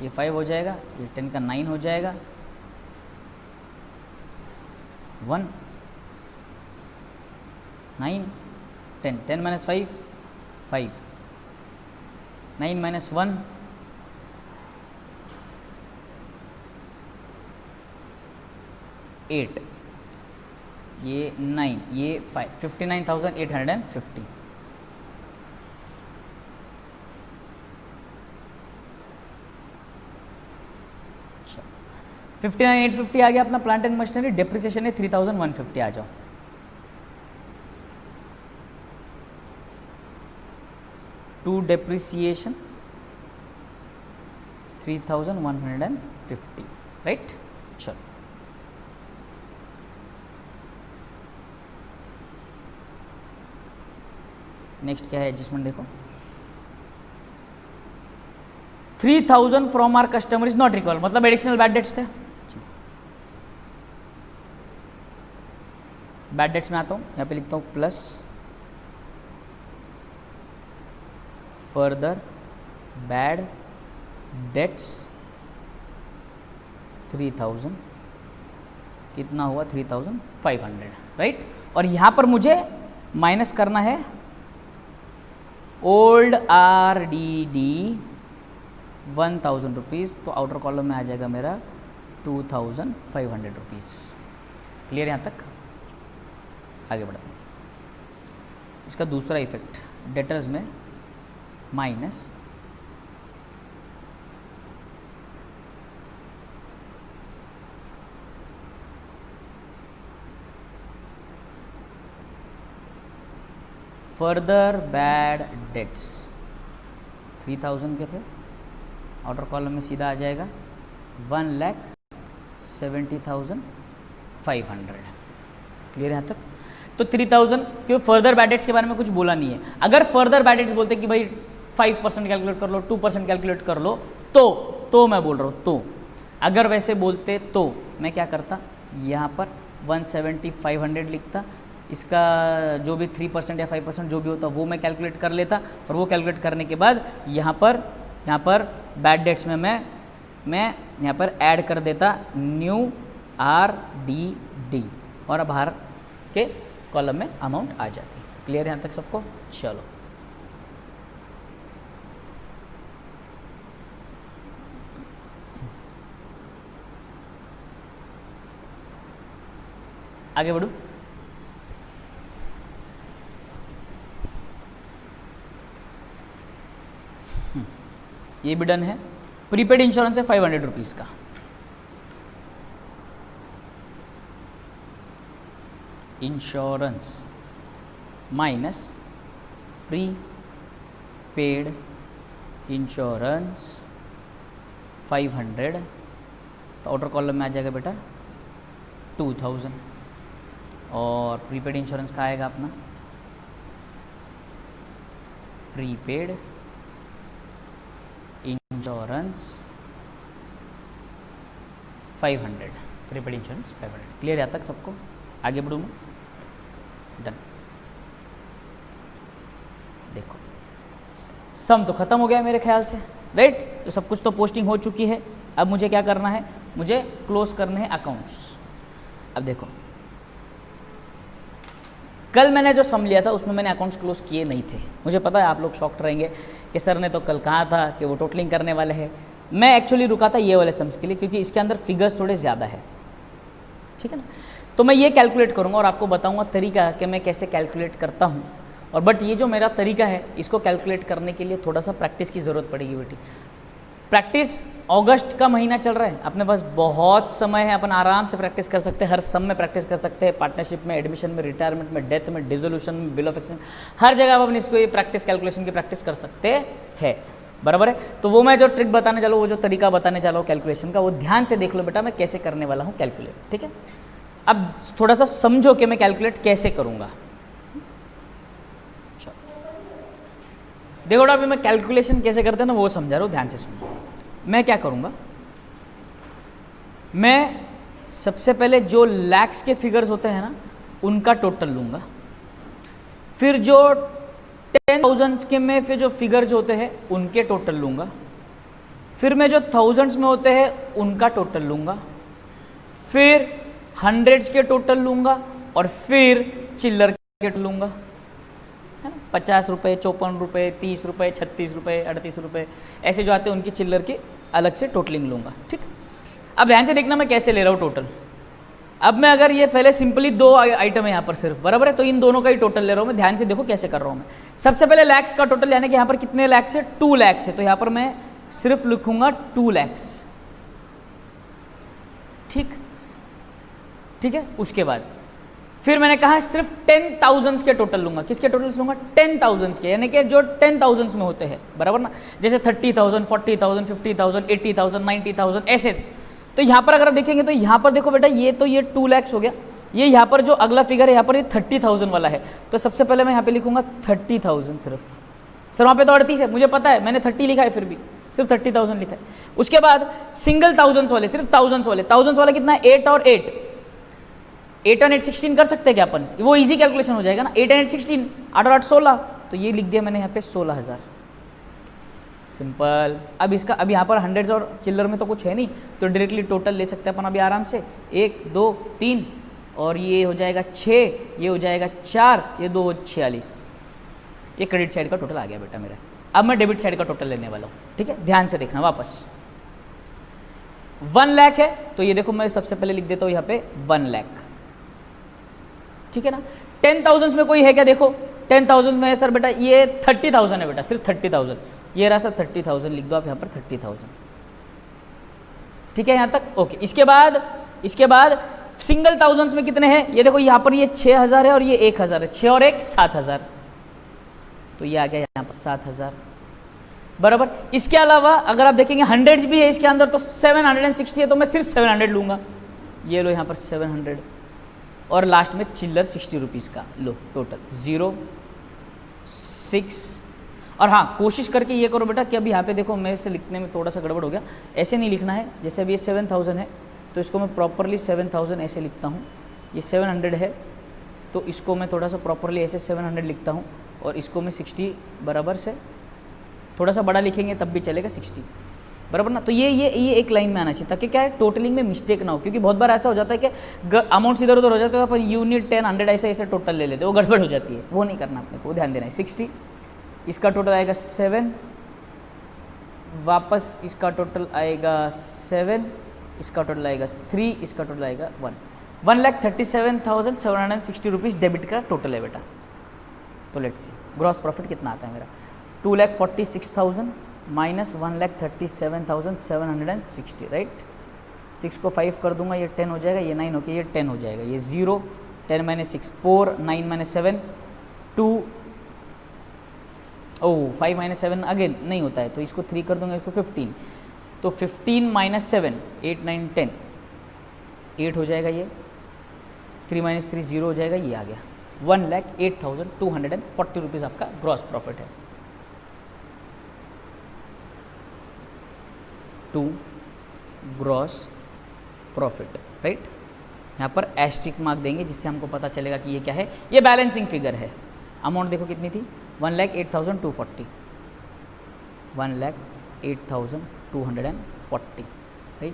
ये 5 हो जाएगा, ये 10 का 9 हो जाएगा। 1 9 10, 10 माइनस 5 5, 9 माइनस 1 8, ये 9, ये 5, 59,850। 59,850 आ गया अपना प्लांट एंड मशीनरी। डेप्रिसिएशन है 3,150। आ जाओ टू डेप्रिसिएशन 3,150, राइट। चलो नेक्स्ट क्या है एडजस्टमेंट देखो। 3,000 from our customer is not recall, मतलब एडिशनल बैड डेट्स थे। बैड डेट्स में आता हूँ, यहाँ पे लिखता हूँ प्लस फर्दर बैड डेट्स 3,000, कितना हुआ 3,500, राइट। और यहाँ पर मुझे माइनस करना है ओल्ड RDD 1,000 रुपीज़, तो आउटर कॉलम में आ जाएगा मेरा 2,500 रुपीज़। क्लियर यहाँ तक? आगे बढ़ते हैं। इसका दूसरा इफेक्ट डेटर्स में माइनस फर्दर बैड डेट्स 3,000 के थे, आउटर कॉलम में सीधा आ जाएगा 1,70,500। क्लियर यहाँ तक? तो 3,000 क्यों फर्दर बैड डेट्स के बारे में कुछ बोला नहीं है। अगर फर्दर बैड डेट्स बोलते कि भाई 5% कैलकुलेट कर लो, 2% कैलकुलेट कर लो, तो मैं बोल रहा हूँ तो अगर वैसे बोलते तो मैं क्या करता, यहाँ पर 170,500 लिखता, इसका जो भी 3% या 5% जो भी होता वो मैं कैलकुलेट कर लेता, और वो कैलकुलेट करने के बाद यहाँ पर बैड डेट्स में मैं यहाँ पर ऐड कर देता न्यू RDD, और बाहर के कॉलम में अमाउंट आ जाती। क्लियर यहाँ तक सबको? चलो आगे बढ़ू। ये भी डन है। प्रीपेड इंश्योरेंस है 500 रुपीज़ का। Insurance minus pre paid insurance 500, तो आउटर कॉलम में आ जाएगा बेटा 2,000, और प्रीपेड इंश्योरेंस का आएगा अपना prepaid insurance 500, prepaid insurance 500। Clear है तक सबको? आगे बढ़ूँ मैं? डन। देखो सम तो खत्म हो गया मेरे ख्याल से, राइट? तो सब कुछ तो पोस्टिंग हो चुकी है। अब मुझे क्या करना है? मुझे क्लोज करने हैं अकाउंट्स। अब देखो कल मैंने जो सम लिया था उसमें मैंने अकाउंट्स क्लोज किए नहीं थे। मुझे पता है आप लोग शॉक्ड रहेंगे कि सर ने तो कल कहा था कि वो टोटलिंग करने वाले हैं। मैं एक्चुअली रुका था ये वाले सम्स के लिए क्योंकि इसके अंदर फिगर्स थोड़े ज़्यादा है, ठीक है ना? तो मैं ये कैलकुलेट करूँगा और आपको बताऊँगा तरीका कि मैं कैसे कैलकुलेट करता हूँ। और बट ये जो मेरा तरीका है इसको कैलकुलेट करने के लिए थोड़ा सा प्रैक्टिस की ज़रूरत पड़ेगी बेटी। प्रैक्टिस, अगस्त का महीना चल रहा है, अपने पास बहुत समय है, अपन आराम से प्रैक्टिस कर सकते हैं। हर सम में प्रैक्टिस कर सकते हैं, पार्टनरशिप में, एडमिशन में, रिटायरमेंट में, डेथ में, डिसोल्यूशन में, बिल ऑफ एक्सचेंज, हर जगह आप अपनी इसको ये प्रैक्टिस कैलकुलेशन की प्रैक्टिस कर सकते हैं, बराबर है? तो वो मैं जो ट्रिक बताने चला हूँ, वो जो तरीका बताने चला हूँ कैलकुलेशन का, वो ध्यान से देख लो बेटा मैं कैसे करने वाला हूँ कैलकुलेट, ठीक है? अब थोड़ा सा समझो कि मैं कैलकुलेट कैसे करूँगा। देखो अभी मैं कैलकुलेशन कैसे करते हैं ना वो समझा रहा हूँ, ध्यान से सुनो। मैं क्या करूँगा, मैं सबसे पहले जो लैक्स के फिगर्स होते हैं ना उनका टोटल लूँगा, फिर जो 10,000 के में फिर जो फिगर्स होते हैं उनके टोटल लूँगा, फिर मैं जो थाउजेंड्स में होते हैं उनका टोटल लूँगा, फिर हंड्रेड्स के टोटल लूँगा और फिर चिल्लर के लूँगा, है ना? 50 रुपये, 54 रुपये, 30 रुपये, 36 रुपये, 38 रुपये, ऐसे जो आते हैं उनकी चिल्लर की अलग से टोटलिंग लूँगा, ठीक? अब ध्यान से देखना मैं कैसे ले रहा हूँ टोटल। अब मैं अगर ये पहले सिंपली दो आइटम है यहाँ पर सिर्फ, बराबर है? तो इन दोनों का ही टोटल ले रहा हूँ मैं। ध्यान से देखो कैसे कर रहा हूँ मैं। सबसे पहले लैक्स का टोटल, यानी कि यहाँ पर कितने लैक्स है? 2 लैक्स है, तो यहाँ पर मैं सिर्फ लिखूंगा 2 लैक्स, ठीक है? उसके बाद फिर मैंने कहा सिर्फ 10,000 के टोटल लूंगा। किसके टोटल लूंगा? 10,000 के, यानी कि जो 10,000 में होते हैं, बराबर ना? जैसे 30,000, 40,000, 50,000, 80,000, 90,000 ऐसे। तो यहाँ पर अगर आप देखेंगे तो यहाँ पर देखो बेटा ये तो ये 2 लैक्स हो गया। ये यहाँ पर जो अगला फिगर है यहाँ पर ये 30,000 वाला है, तो सबसे पहले मैं यहाँ पे लिखूंगा 30,000 सिर्फ। सर वहाँ पे तो 38 है, मुझे पता है, मैंने 30 लिखा है, फिर भी सिर्फ 30,000 लिखा है। उसके बाद सिंगल थाउजेंड्स वाले, सिर्फ थाउजेंड्स वाला कितना है? 8 और 8, 8 और 8 16 कर सकते हैं क्या अपन? वो इजी कैलकुलेशन हो जाएगा ना। 8 और 8 16, 8 और 8 16, तो ये लिख दिया मैंने यहाँ पे 16,000, सिंपल। अब इसका अब यहाँ पर हंड्रेड्स और चिल्लर में तो कुछ है नहीं, तो डायरेक्टली टोटल ले सकते हैं अपन अभी आराम से। 1 2 3 और ये हो जाएगा 6, ये हो जाएगा 4, ये 2 46। ये क्रेडिट साइड का टोटल आ गया बेटा मेरा। अब मैं डेबिट साइड का टोटल लेने वाला हूँ, ठीक है? ध्यान से देखना वापस। 1 लाख है तो ये देखो मैं सबसे पहले लिख देता हूँ यहाँ पे 1 लाख, ठीक है ना? 10,000 में कोई है क्या? देखो 10,000 में है सर बेटा ये 30,000 है बेटा, सिर्फ 30,000। ये रहा सर 30,000, लिख दो आप यहाँ पर 30,000, ठीक है यहाँ तक? ओके। इसके बाद सिंगल थाउजेंड्स में कितने हैं? ये देखो यहाँ पर ये 6,000 है और ये 1,000 है, 6 और 1 7,000, तो ये आ गया यहाँ पर 7,000, बराबर। इसके अलावा अगर आप देखेंगे हंड्रेड्स भी है इसके अंदर, तो 760 है, तो मैं सिर्फ 700 लूँगा। ये लो यहाँ पर 700 और लास्ट में चिल्लर 60 रुपीज़ का लो टोटल 0 6। और हाँ कोशिश करके ये करो बेटा कि अभी यहाँ पे देखो मेरे से लिखने में थोड़ा सा गड़बड़ हो गया, ऐसे नहीं लिखना है। जैसे अभी ये 7,000 है तो इसको मैं प्रॉपरली 7,000 ऐसे लिखता हूँ। ये 700 है तो इसको मैं थोड़ा सा प्रॉपरली ऐसे 700 लिखता हूँ और इसको मैं 60 बराबर से थोड़ा सा बड़ा लिखेंगे तब भी चलेगा 60, बराबर ना? तो ये एक लाइन में आना चाहिए ताकि क्या है टोटलिंग में मिस्टेक ना हो, क्योंकि बहुत बार ऐसा हो जाता है कि अमाउंट्स इधर उधर हो जाते हैं, अपन यूनिट 10 100 ऐसे टोटल ले लेते हैं, वो गड़बड़ हो जाती है। वो नहीं करना अपने को, ध्यान देना है। 60 इसका टोटल आएगा 7, वापस इसका टोटल आएगा 7, इसका टोटल आएगा 3, इसका टोटल आएगा 1। 1,37,760 रुपीज़ डेबिट का टोटल है बेटा। तो लेट्स सी ग्रॉस प्रॉफिट कितना आता है मेरा? 2,46,000 माइनस 1,37,760, राइट? 6 को 5 कर दूंगा, ये 10 हो जाएगा, ये 9 होके ये 10 हो जाएगा, ये 0 10 माइनस 6 4 9 माइनस 7 2 5 माइनस 7 अगेन नहीं होता है, तो इसको 3 कर दूंगा, इसको 15, तो 15 माइनस 7 8 9 10 8 हो जाएगा, ये 3 माइनस 3 0 हो जाएगा, ये आ गया 1,08,240 रुपीज़ आपका ग्रॉस प्रॉफिट है। To gross profit, right. यहाँ पर एस्ट्रिक मार्क देंगे जिससे हमको पता चलेगा कि ये क्या है, ये बैलेंसिंग फिगर है। अमाउंट देखो कितनी थी, 1,08,240, 1,08,240, राइट।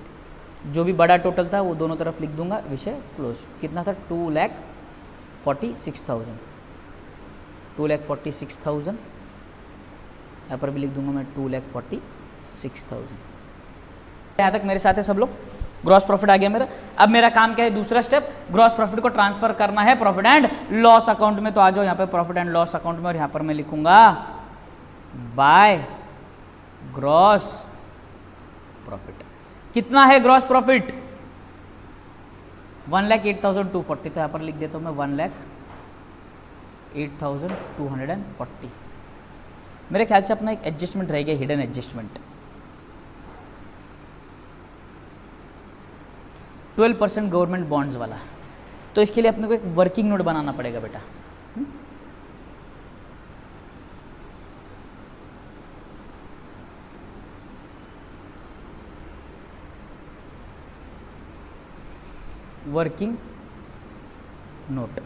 जो भी बड़ा टोटल था वो दोनों तरफ लिख दूंगा, विषय क्लोज। कितना था, 2,46,000, 2,46,000, यहाँ पर भी लिख दूंगा मैं 2,46,000। यहाँ तक मेरे साथ है सब लोग, ग्रॉस प्रॉफिट आ गया मेरा। अब मेरा काम क्या है, दूसरा स्टेप, ग्रॉस प्रॉफिट को ट्रांसफर करना है प्रॉफिट एंड लॉस अकाउंट में। तो आ जाओ यहाँ पे प्रॉफिट एंड लॉस अकाउंट में, और यहाँ पर मैं लिखूंगा बाय ग्रॉस प्रॉफिट। कितना है ग्रॉस प्रॉफिट, 1,08,240, तो यहाँ पर लिख देता हूँ मैं 1,08,240। मेरे ख्याल से अपना एक एडजस्टमेंट रह गया, हिडन एडजस्टमेंट, 12% गवर्नमेंट बॉन्ड्स वाला। तो इसके लिए अपने को एक वर्किंग नोट बनाना पड़ेगा बेटा। Working note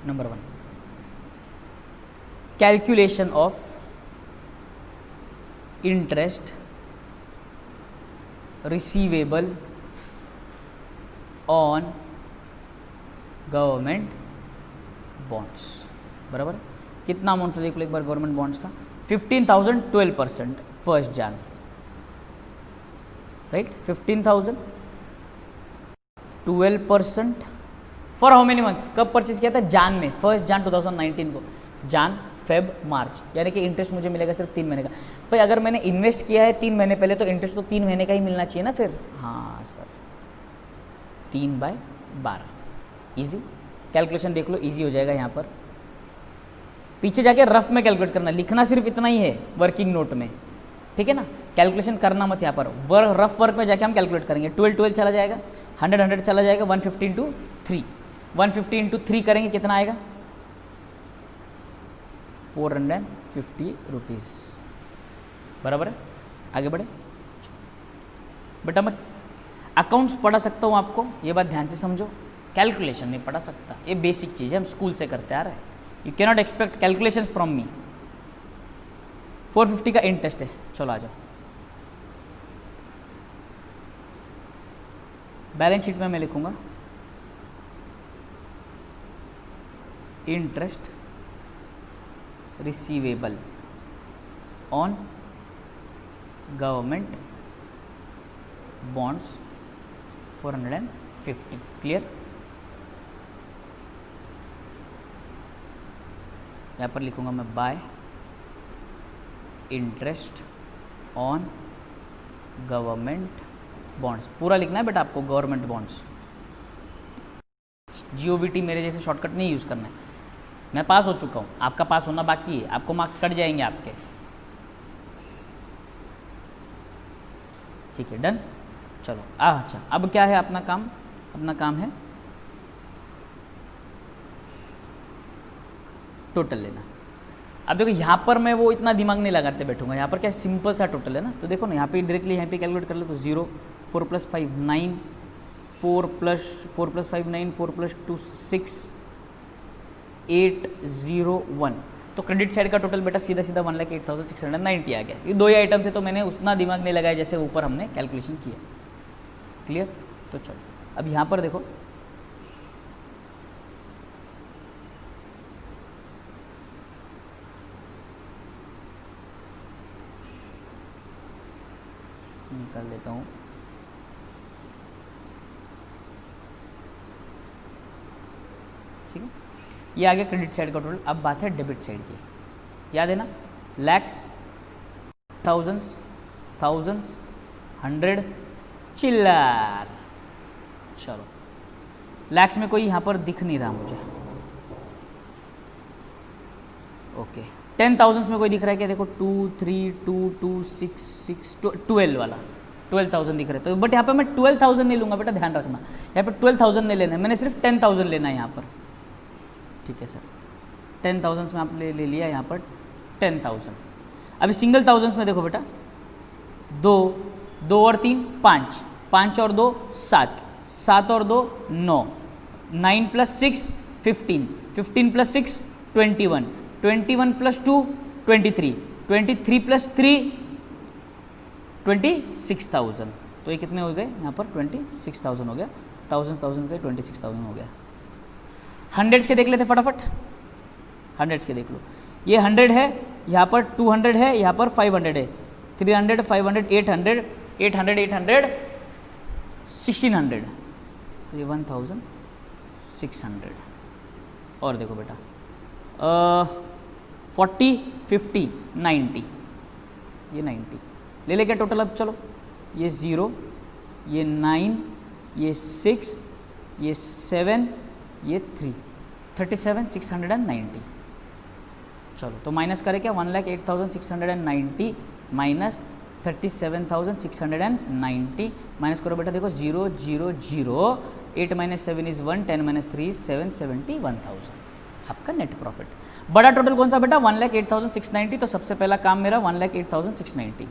number 1, calculation of interest receivable on government bonds, बराबर। कितना अमाउंट था देख लो एक बार गवर्नमेंट बॉन्ड्स का, 15,000, 12%, 1 जान, right. 15,000, 12% for how many months, कब परचेज किया था, जान में, 1 जान 2019 को, जान फेब मार्च, यानी कि इंटरेस्ट मुझे मिलेगा सिर्फ 3 महीने का। भाई अगर मैंने इन्वेस्ट किया है 3 महीने पहले तो इंटरेस्ट तो 3 महीने का ही मिलना चाहिए ना फिर। हाँ सर, 3/12, इजी। कैलकुलेशन देख लो, इजी हो जाएगा। यहाँ पर पीछे जाके रफ में कैलकुलेट करना, लिखना सिर्फ इतना ही है वर्किंग नोट में, ठीक है ना। कैलकुलेशन करना मत, यहाँ पर रफ वर्क में जाके हम कैलकुलेट करेंगे। 12 चला जाएगा, 100 चला जाएगा, 150 इंटू 3, 150 इंटू 3 करेंगे कितना आएगा, 450 रुपीज़, बराबर है। आगे बढ़े बेटा, मैं अकाउंट्स पढ़ा सकता हूँ आपको, ये बात ध्यान से समझो, कैलकुलेशन नहीं पढ़ा सकता, ये बेसिक चीज़ है, हम स्कूल से करते आ रहे हैं। You cannot expect calculation from me. 450 का इंटरेस्ट है, चलो आ जाओ। बैलेंस शीट में मैं लिखूंगा interest receivable on government bonds 450, clear. यहाँ पर लिखूंगा मैं bye interest on government bonds, पूरा लिखना है बेटा आपको, गवर्नमेंट बॉन्ड्स। GOVT मेरे जैसे शॉर्टकट नहीं यूज़ करना है, मैं पास हो चुका हूँ, आपका पास होना बाकी है, आपको मार्क्स कट जाएंगे आपके, ठीक है, डन। चलो अच्छा, अब क्या है अपना काम, अपना काम है टोटल लेना। अब देखो यहाँ पर मैं वो इतना दिमाग नहीं लगाते बैठूंगा, यहाँ पर क्या सिंपल सा टोटल है ना, तो देखो ना यहाँ पे डायरेक्टली यहाँ पे कैलकुलेट कर लो, तो 0, 4 + 5 9, 4 + 5 9, 4 + 2 6, 8 0 1, तो क्रेडिट साइड का टोटल बेटा सीधा सीधा 1,08,690 आ गया। ये 2 ही आइटम थे तो मैंने उतना दिमाग नहीं लगाया जैसे ऊपर हमने कैलकुलेशन किया, क्लियर। तो चलो अब यहाँ पर देखो, निकाल लेता हूँ, ठीक है। ये आ गया क्रेडिट साइड का टोटल। अब बात है डेबिट साइड की, याद है ना, लैक्स, थाउजेंड्स, थाउजेंड्स, 100, चिल्लर। चलो लैक्स में कोई यहाँ पर दिख नहीं रहा मुझे, ओके। 10,000 में कोई दिख रहा है क्या, देखो 2 3 2 2 6 6 12 वाला, 12,000 दिख रहा है, तो बट यहाँ पर मैं 12,000 नहीं लूँगा बेटा, ध्यान रखना, यहाँ पर 12,000 नहीं लेना है, मैंने सिर्फ 10,000 लेना है यहाँ पर, ठीक है सर। 10,000 में आपने ले लिया यहाँ पर 10,000। अभी सिंगल थाउजेंड्स में देखो बेटा, 2 2 और 3 5, 5 और 2 7, 7 और 2 9, 9 + 6 15, 15 + 6 21, 21 + 2 23, 23 + 3 26,000। तो ये कितने हो गए यहाँ पर 26,000 हो गया, थाउजेंड्स का 26,000 हो गया। हंड्रेड्स के देख लेते फटाफट, हंड्रेड्स के देख लो। ये 100 है, यहाँ पर 200 है, यहाँ पर 500 है, 300 500 800 800 800 1600, तो ये 1600। और देखो बेटा 40 50 90, ये 90 ले ले क्या टोटल। अब चलो ये 0, ये 9, ये 6, ये 7, ये 3, 37,690। चलो तो माइनस करें क्या, 1,08,690 माइनस 37,690 माइनस करो बेटा। देखो 0 0 0, 8 - 7 = 1, 10 - 3 = 7, 71,000 आपका नेट प्रॉफिट। बड़ा टोटल कौन सा बेटा, 1,08,690। तो सबसे पहला काम मेरा 1,08,690।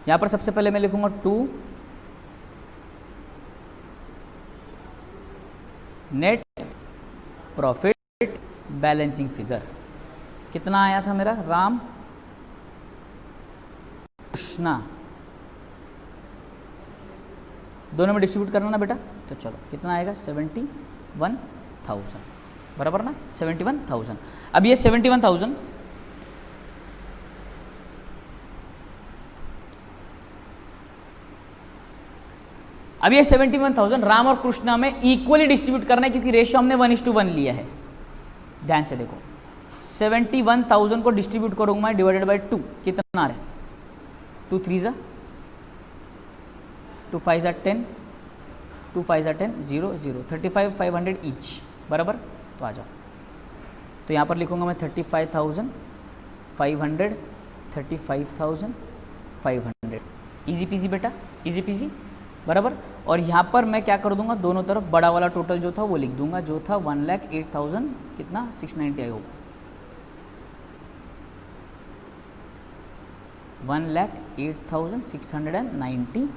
यहाँ पर सबसे पहले मैं लिखूंगा 2 नेट प्रॉफिट बैलेंसिंग फिगर। कितना आया था मेरा, राम कृष्णा दोनों में डिस्ट्रीब्यूट करना ना बेटा। तो चलो कितना आएगा 71,000, बराबर ना 71,000। अब ये 71,000 अब ये 71,000 राम और कृष्णा में इक्वली डिस्ट्रीब्यूट करना है, क्योंकि रेशियो हमने 1:1 लिया है। ध्यान से देखो 71,000 को डिस्ट्रीब्यूट करूंगा मैं डिवाइडेड बाय 2, कितना आ रहा है 2 3 2 5 10, 2 5 10 0 0, 35,500 ईच, बराबर। तो आ जाओ, तो यहाँ पर लिखूंगा मैं 35,500 35,500 इजी पीजी बेटा, इजी पीजी, बराबर। और यहाँ पर मैं क्या कर दूंगा, दोनों तरफ बड़ा वाला टोटल जो था वो लिख दूंगा, जो था 1,08,000 कितना 690 आई होगा, 1,08,690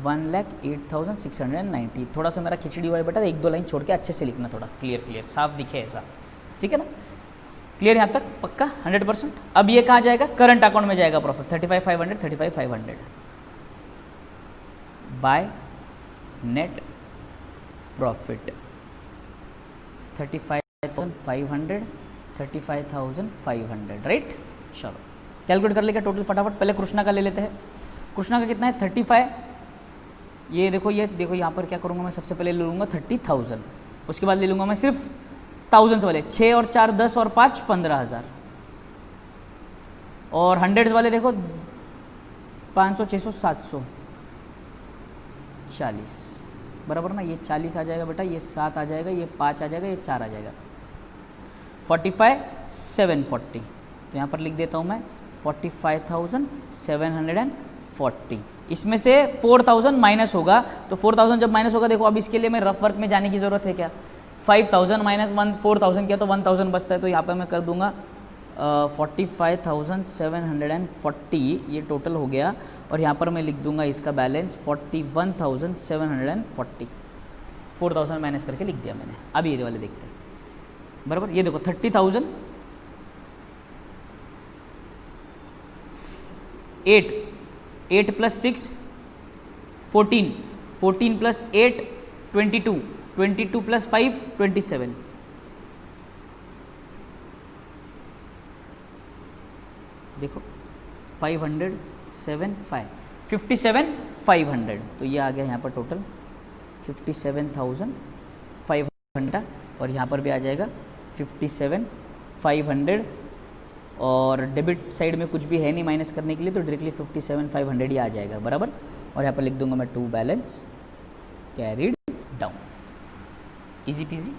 1,08,690। थोड़ा सा मेरा खिचड़ी हुआ है बेटा, 1-2 लाइन छोड़ के अच्छे से लिखना, थोड़ा क्लियर साफ दिखे ऐसा, ठीक है ना। क्लियर यहाँ तक पक्का 100%। अब ये कहाँ जाएगा, करंट अकाउंट में जाएगा profit 35,500 35,500 by net profit 35,500 35,500, right. चलो कैलकुलेट कर लेगा टोटल फटाफट। पहले कृष्णा का ले लेते हैं। कृष्णा का कितना है 35, ये देखो यहाँ पर क्या करूँगा मैं, सबसे पहले ले लूँगा 30,000, उसके बाद ले लूँगा मैं सिर्फ थाउजेंड्स वाले, 6 और 4 10 और 5 15,000, और हंड्रेड्स वाले देखो 500 600 700 40, बराबर ना। ये 40 आ जाएगा बेटा, ये 7 आ जाएगा, ये 5 आ जाएगा, ये 4 आ जाएगा, 45,740। तो यहाँ पर लिख देता हूँ मैं 45,740। इसमें से 4,000 माइनस होगा, तो 4,000 जब माइनस होगा, देखो अब इसके लिए मैं रफ वर्क में जाने की ज़रूरत है क्या, 5,000 माइनस 4,000 किया तो 1,000 बचता है, तो यहाँ पर मैं कर दूंगा 45,740, ये टोटल हो गया। और यहाँ पर मैं लिख दूंगा इसका बैलेंस 41,740, 4,000 माइनस करके लिख दिया मैंने। अब ये वाले देखते हैं, बराबर। ये देखो 30,000 8 + 6 14 14 + 8 22 22 + 5 27, देखो 500 7 5 57,500। तो ये आ गया यहाँ पर टोटल 57,500, और यहाँ पर भी आ जाएगा 57,500। और डेबिट साइड में कुछ भी है नहीं माइनस करने के लिए, तो डायरेक्टली 57,500 ही आ जाएगा, बराबर। और यहाँ पर लिख दूंगा मैं 2 balance carried down, easy PG,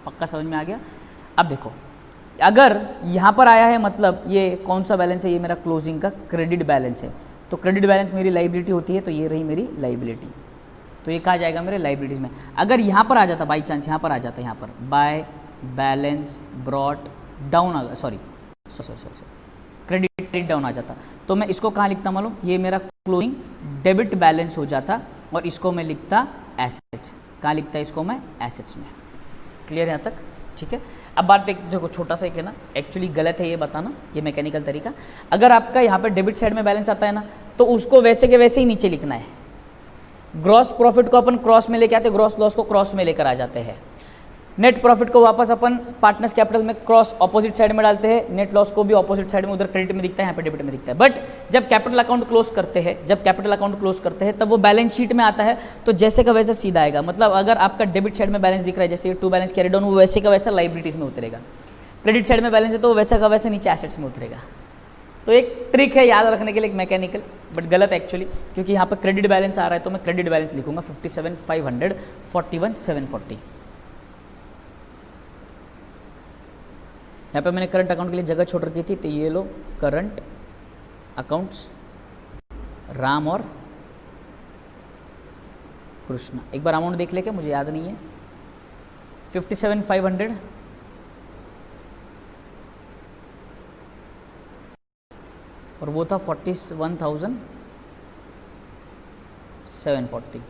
पक्का समझ में आ गया। अब देखो अगर यहाँ पर आया है, मतलब ये कौन सा बैलेंस है, ये मेरा क्लोजिंग का क्रेडिट बैलेंस है, तो क्रेडिट बैलेंस मेरी लाइबिलिटी होती है, तो ये रही मेरी लाइबिलिटी, तो ये कहाँ जाएगा मेरे लाइबिलिटीज़ में। अगर यहाँ पर आ जाता, बाई चांस यहाँ पर आ जाता, यहाँ पर बाय बैलेंस ब्रॉट डाउन आ गया, सॉरी क्रेडिट डाउन आ जाता, तो मैं इसको कहाँ लिखता मालूम, ये मेरा क्लोजिंग डेबिट बैलेंस हो जाता और इसको मैं लिखता एसेट्स। कहाँ लिखता है इसको मैं? एसेट्स में। क्लियर यहाँ तक? ठीक है। अब बात देखो, छोटा सा एक है ना, एक्चुअली गलत है ये बताना, ये मैकेनिकल तरीका। अगर आपका यहाँ पे डेबिट साइड में बैलेंस आता है ना, तो उसको वैसे के वैसे ही नीचे लिखना है। ग्रॉस प्रॉफिट को अपन क्रॉस में लेके आते, ग्रॉस लॉस को क्रॉस में लेकर आ जाते हैं। नेट प्रॉफिट को वापस अपन पार्टनर्स कैपिटल में क्रॉस ऑपोजिट साइड में डालते हैं, नेट लॉस को भी ऑपोजिट साइड में, उधर क्रेडिट में दिखता है, यहाँ पे डेबिट में दिखता है। बट जब कैपिटल अकाउंट क्लोज करते हैं, तब वो बैलेंस शीट में आता है, तो जैसे का वैसा सीधा आएगा। मतलब अगर आपका डेबिट साइड में बैलेंस दिख रहा है, जैसे टू बैलेंस कैरिड ऑन, वो वैसे का वैसा लाइबिलिटीज में उतरेगा। क्रेडिट साइड में बैलेंस है तो वो वैसा का वैसा नीचे एसेट्स में उतरेगा। तो एक ट्रिक है याद रखने के लिए, एक मैकेनिकल, बट गलत एक्चुअली, क्योंकि यहाँ पर क्रेडिट बैलेंस आ रहा है तो मैं क्रेडिट बैलेंस लिखूंगा 57,500, 41,740। यहाँ पे मैंने करंट अकाउंट के लिए जगह छोड़ रखी थी, तो ये लो करंट अकाउंट्स राम और कृष्णा। एक बार अमाउंट देख ले, क्या मुझे याद नहीं है। 57,500 और वो था 41,740।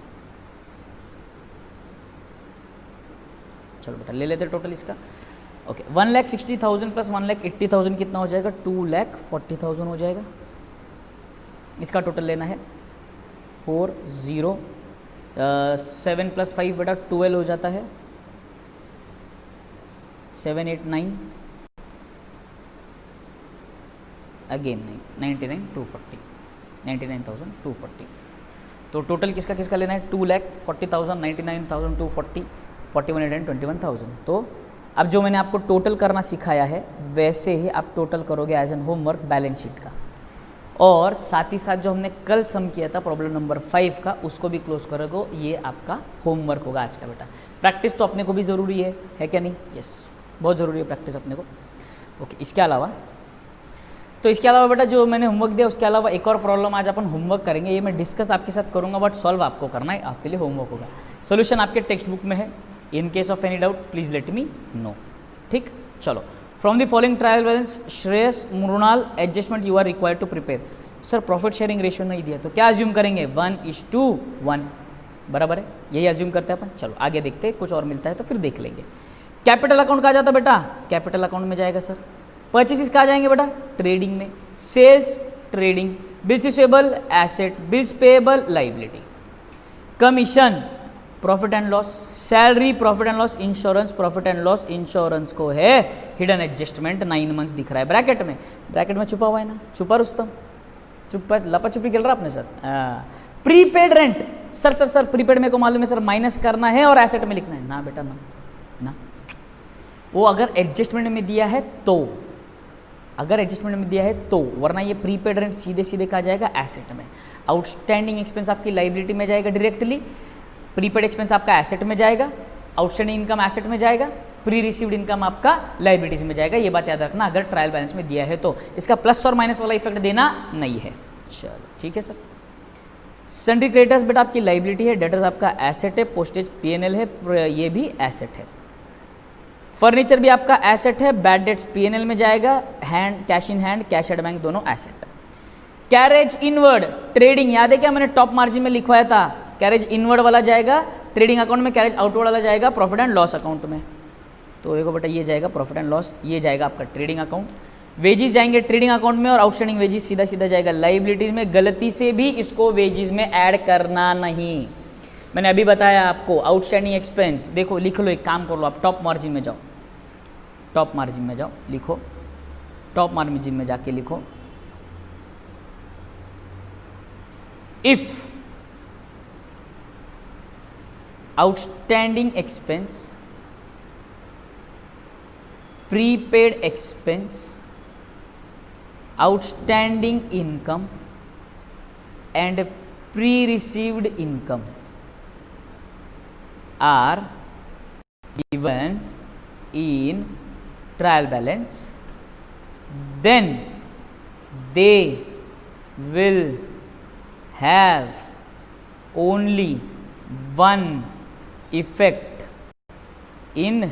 चलो बेटा ले लेते टोटल इसका। ओके, 1,60,000 प्लस 1,80,000 कितना हो जाएगा? 2,40,000 हो जाएगा। इसका टोटल लेना है 7 प्लस 5 बेटा 12 हो जाता है, 7, 8, 9 अगेन 99,240, 99,240। तो टोटल किसका किसका लेना है? 2,40,000, 99,240, 41,000 and 21,000। तो अब जो मैंने आपको टोटल करना सिखाया है, वैसे ही आप टोटल करोगे as an homework balance sheet का, और साथ ही साथ जो हमने कल सम किया था प्रॉब्लम नंबर 5 का, उसको भी क्लोज करोगे। ये आपका होमवर्क होगा आज का बेटा। प्रैक्टिस तो अपने को भी ज़रूरी है क्या नहीं? यस, बहुत ज़रूरी है प्रैक्टिस अपने को। ओके, इसके अलावा बेटा जो मैंने होमवर्क दिया, उसके अलावा एक और प्रॉब्लम आज अपन होमवर्क करेंगे। ये मैं डिस्कस आपके साथ करूँगा, बट सॉल्व आपको करना है, आपके लिए होमवर्क होगा। सोल्यूशन आपके टेक्स्ट बुक में है। In case of any doubt please let me know. ठीक, चलो। From the following trial balance Shreyas Mrinal adjustment you are required to prepare. Sir profit sharing ratio नहीं दिया, तो क्या अज्यूम करेंगे? 1:1 बराबर है, यही अज्यूम करते हैं अपन। चलो आगे देखते हैं, कुछ और मिलता है तो फिर देख लेंगे। कैपिटल अकाउंट कहा जाता है बेटा? कैपिटल अकाउंट में जाएगा सर। परचेसिस कहा जाएंगे बेटा? ट्रेडिंग में। Sales trading, bills receivable asset, bills payable liability. Commission profit and loss, salary profit and loss, insurance profit and loss. Insurance को है हिडन एडजस्टमेंट 9 मंथ्स दिख रहा है ब्रैकेट में छुपा हुआ है ना, छुपा रुस्तम, छुपा लपा छुपी खेल रहा अपने साथ। प्रीपेड रेंट, सर प्रीपेड मेरे को मालूम है सर, माइनस करना है और एसेट में लिखना है ना बेटा, ना वो अगर एडजस्टमेंट में दिया है तो, वरना ये प्रीपेड रेंट सीधे सीधे कहा जाएगा एसेट में। आउटस्टैंडिंग एक्सपेंस आपकी लाइबिलिटी में जाएगा डायरेक्टली, प्रीपेड एक्सपेंस आपका एसेट में जाएगा, आउटस्टैंडिंग इनकम एसेट में जाएगा, प्री रिसीव्ड इनकम आपका लाइबिलिटीज में जाएगा। ये बात याद रखना अगर ट्रायल बैलेंस में दिया है तो। इसका प्लस और माइनस वाला इफेक्ट देना नहीं है। चलो ठीक है सर। सन्ड्री क्रेडिटर्स बेटा आपकी लाइबिलिटी है, डेटर्स आपका एसेट है, पोस्टेज पीएनएल है, ये भी एसेट है। फर्नीचर भी आपका एसेट है, बैड डेट्स पीएनएल में जाएगा, hand cash in hand, cash at bank दोनों एसेट। कैरेज इनवर्ड ट्रेडिंग याद है क्या? मैंने टॉप मार्जिन में लिखवाया था, कैरेज इनवर्ड वाला जाएगा ट्रेडिंग अकाउंट में, कैरेज आउटवर्ड वाला जाएगा प्रॉफिट एंड लॉस अकाउंट में। तो देखो बेटा ये जाएगा प्रॉफिट एंड लॉस, ये जाएगा आपका ट्रेडिंग अकाउंट। वेजिस जाएंगे ट्रेडिंग अकाउंट में और आउटस्टैंडिंग वेजिस सीधा सीधा जाएगा लाइबिलिटीज में। गलती से भी इसको वेजिस में ऐड करना नहीं, मैंने अभी बताया आपको। आउटस्टैंडिंग एक्सपेंस देखो, लिख लो, एक काम कर लो आप, टॉप मार्जिन में जाओ, टॉप मार्जिन में जाओ, लिखो, टॉप मार्जिन में जाके लिखो, if outstanding expense, prepaid expense, outstanding income and pre received income are given in trial balance, then they will have only one effect in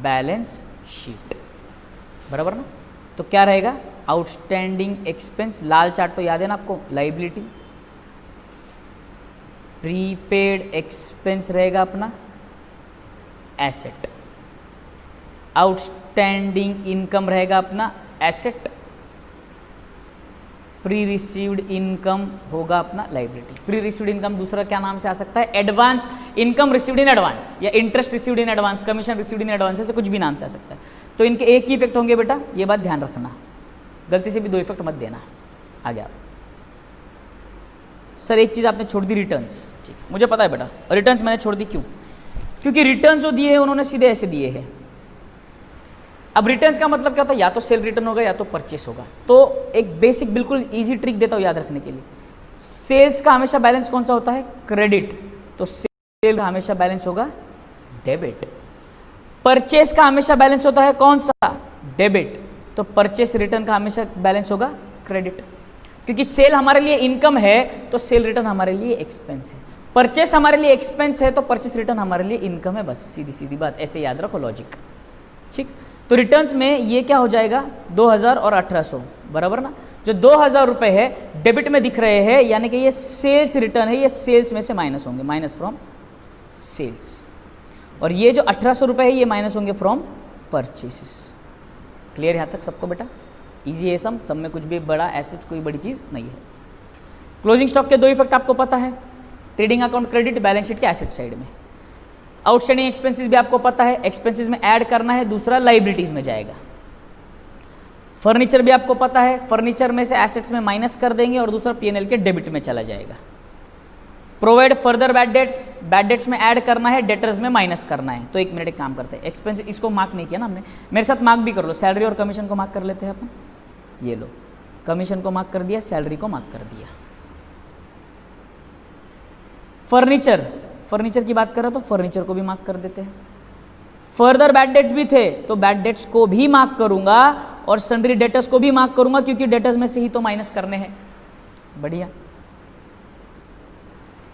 balance sheet. बराबर ना? तो क्या रहेगा? आउटस्टैंडिंग एक्सपेंस, लाल चार्ट तो याद है ना आपको, लाइबिलिटी प्रीपेड एक्सपेंस रहेगा अपना एसेट, आउटस्टैंडिंग इनकम रहेगा अपना एसेट, प्री रिसीव्ड इनकम होगा अपना लाइबिलिटी। प्री रिसीव्ड इनकम दूसरा क्या नाम से आ सकता है? Advance income received in advance, या interest received in advance, commission received in advance, ऐसे कुछ भी नाम से आ सकता है। तो इनके एक ही इफेक्ट होंगे बेटा, ये बात ध्यान रखना, गलती से भी दो इफेक्ट मत देना। आ गया सर, एक चीज़ आपने छोड़ दी, रिटर्न्स। ठीक, मुझे पता है बेटा, रिटर्न्स मैंने छोड़ दी, क्यों? क्योंकि रिटर्न्स जो दिए हैं उन्होंने सीधे ऐसे दिए हैं। अब रिटर्न्स का मतलब क्या होता है? या तो सेल रिटर्न होगा या तो परचेस होगा। तो एक बेसिक बिल्कुल इजी ट्रिक देता हूँ याद रखने के लिए। सेल्स का हमेशा बैलेंस कौन सा होता है? क्रेडिट। तो सेल का हमेशा बैलेंस होगा डेबिट। परचेस का हमेशा बैलेंस होता है कौन सा? डेबिट। तो परचेस रिटर्न का हमेशा बैलेंस होगा क्रेडिट। क्योंकि सेल हमारे लिए इनकम है तो सेल रिटर्न हमारे लिए एक्सपेंस है, परचेस हमारे लिए एक्सपेंस है तो परचेस रिटर्न हमारे लिए इनकम है। बस सीधी सीधी बात, ऐसे याद रखो लॉजिक। ठीक, तो रिटर्न्स में ये क्या हो जाएगा? 2000 और 1800, बराबर ना? जो 2000 रुपए है डेबिट में दिख रहे हैं, यानी कि ये सेल्स रिटर्न है, ये सेल्स में से माइनस होंगे, माइनस फ्रॉम सेल्स। और ये जो 1800 रुपए है ये माइनस होंगे फ्रॉम परचेसेस। क्लियर यहाँ तक सबको बेटा? इजी है सब में कुछ भी बड़ा ऐसे कोई बड़ी चीज़ नहीं है। क्लोजिंग स्टॉक के दो इफेक्ट आपको पता है, trading account credit, balance sheet के एसेट साइड में। आउटस्टैंडिंग एक्सपेंसेस भी आपको पता है, एक्सपेंसेस में ऐड करना है, दूसरा लाइबिलिटीज में जाएगा। फर्नीचर भी आपको पता है, फर्नीचर में से एसेट्स में माइनस कर देंगे और दूसरा पीएनएल के डेबिट में चला जाएगा। प्रोवाइड फर्दर बैड डेट्स में ऐड करना है, डेटर्स में माइनस करना है। तो एक मिनट एक काम करते हैं, एक्सपेंस इसको मार्क नहीं किया ना हमने, मेरे साथ मार्क भी कर लो। सैलरी और कमीशन को मार्क कर लेते हैं अपन, ये लो, कमीशन को मार्क कर दिया, सैलरी को मार्क कर दिया। फर्नीचर की बात करें तो फर्नीचर को भी मार्क कर देते हैं। फर्दर बैड डेट्स भी थे तो बैड डेट्स को भी मार्क करूंगा और सन्ड्री डेटर्स को भी मार्क करूंगा, क्योंकि डेटर्स में से ही तो माइनस करने हैं। बढ़िया।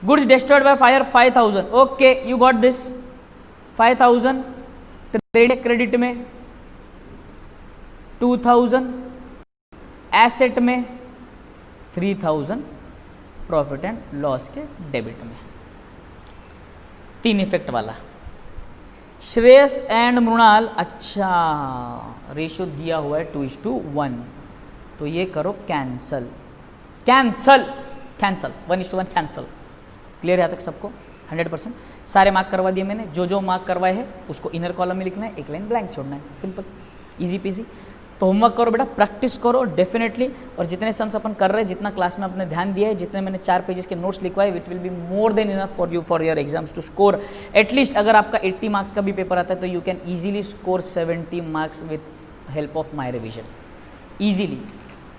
Goods destroyed by fire 5000, okay you got this. 5000 trade credit में, 2000 एसेट में, 3000 प्रॉफिट एंड लॉस के डेबिट में। तीन इफेक्ट वाला। श्रेयस एंड मृणाल, अच्छा रेशियो दिया हुआ है 2:1, तो ये करो cancel, cancel cancel, 1:1 cancel. Clear है तक सबको? 100%। सारे मार्क करवा दिए मैंने, जो मार्क करवाए हैं उसको इनर कॉलम में लिखना है, एक लाइन ब्लैंक छोड़ना है, सिंपल इजी पीजी। तो होमवर्क करो बेटा, प्रैक्टिस करो डेफिनेटली। और जितने सम्स अपन कर रहे हैं, जितना क्लास में अपने ध्यान दिया है, जितने मैंने 4 पेजेस के नोट्स लिखवाए, it will be more than enough for you for your exams to score at least. अगर आपका 80 मार्क्स का भी पेपर आता है तो you can easily score 70 marks with help of my revision, easily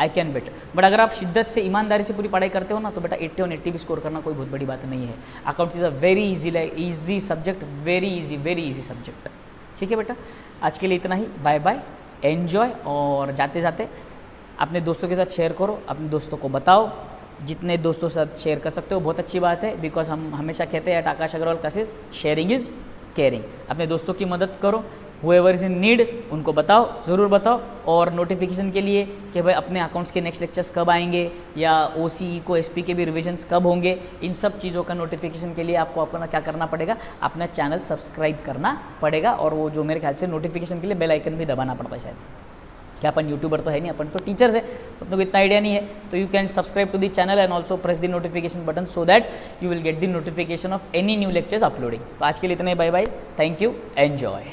I can bet. But अगर आप शिद्दत से ईमानदारी से पूरी पढ़ाई करते हो ना तो बेटा 80 और 80 भी स्कोर करना कोई बहुत बड़ी बात नहीं है। Accounts is a very easy subject, very easy subject. ठीक है बेटा, आज के लिए इतना ही। Bye bye, enjoy. और जाते जाते अपने दोस्तों के साथ शेयर करो, अपने दोस्तों को बताओ, जितने दोस्तों के साथ शेयर कर सकते हो बहुत अच्छी बात है। बिकॉज हम हमेशा कहते हैं Akash Agrawal classes, sharing is caring. अपने दोस्तों की मदद करो, हुएवर इज इन नीड उनको बताओ, ज़रूर बताओ। और नोटिफिकेशन के लिए कि भाई अपने अकाउंट्स के नेक्स्ट लेक्चर्स कब आएंगे या ओसीई को एसपी के भी रिविजन्स कब होंगे, इन सब चीज़ों का नोटिफिकेशन के लिए आपको अपना क्या करना पड़ेगा, अपना चैनल सब्सक्राइब करना पड़ेगा। और वो जो मेरे ख्याल से नोटिफिकेशन के लिए बेल आइकन भी दबाना पड़ता है शायद। क्या अपन यूट्यूबर तो है नहीं, अपन तो टीचर्स है, तो अपने को इतना आइडिया नहीं है। तो you can subscribe to the channel and also press the notification button so that you will get the notification of any new lectures uploading. तो आज के लिए इतने, bye bye, thank you, enjoy.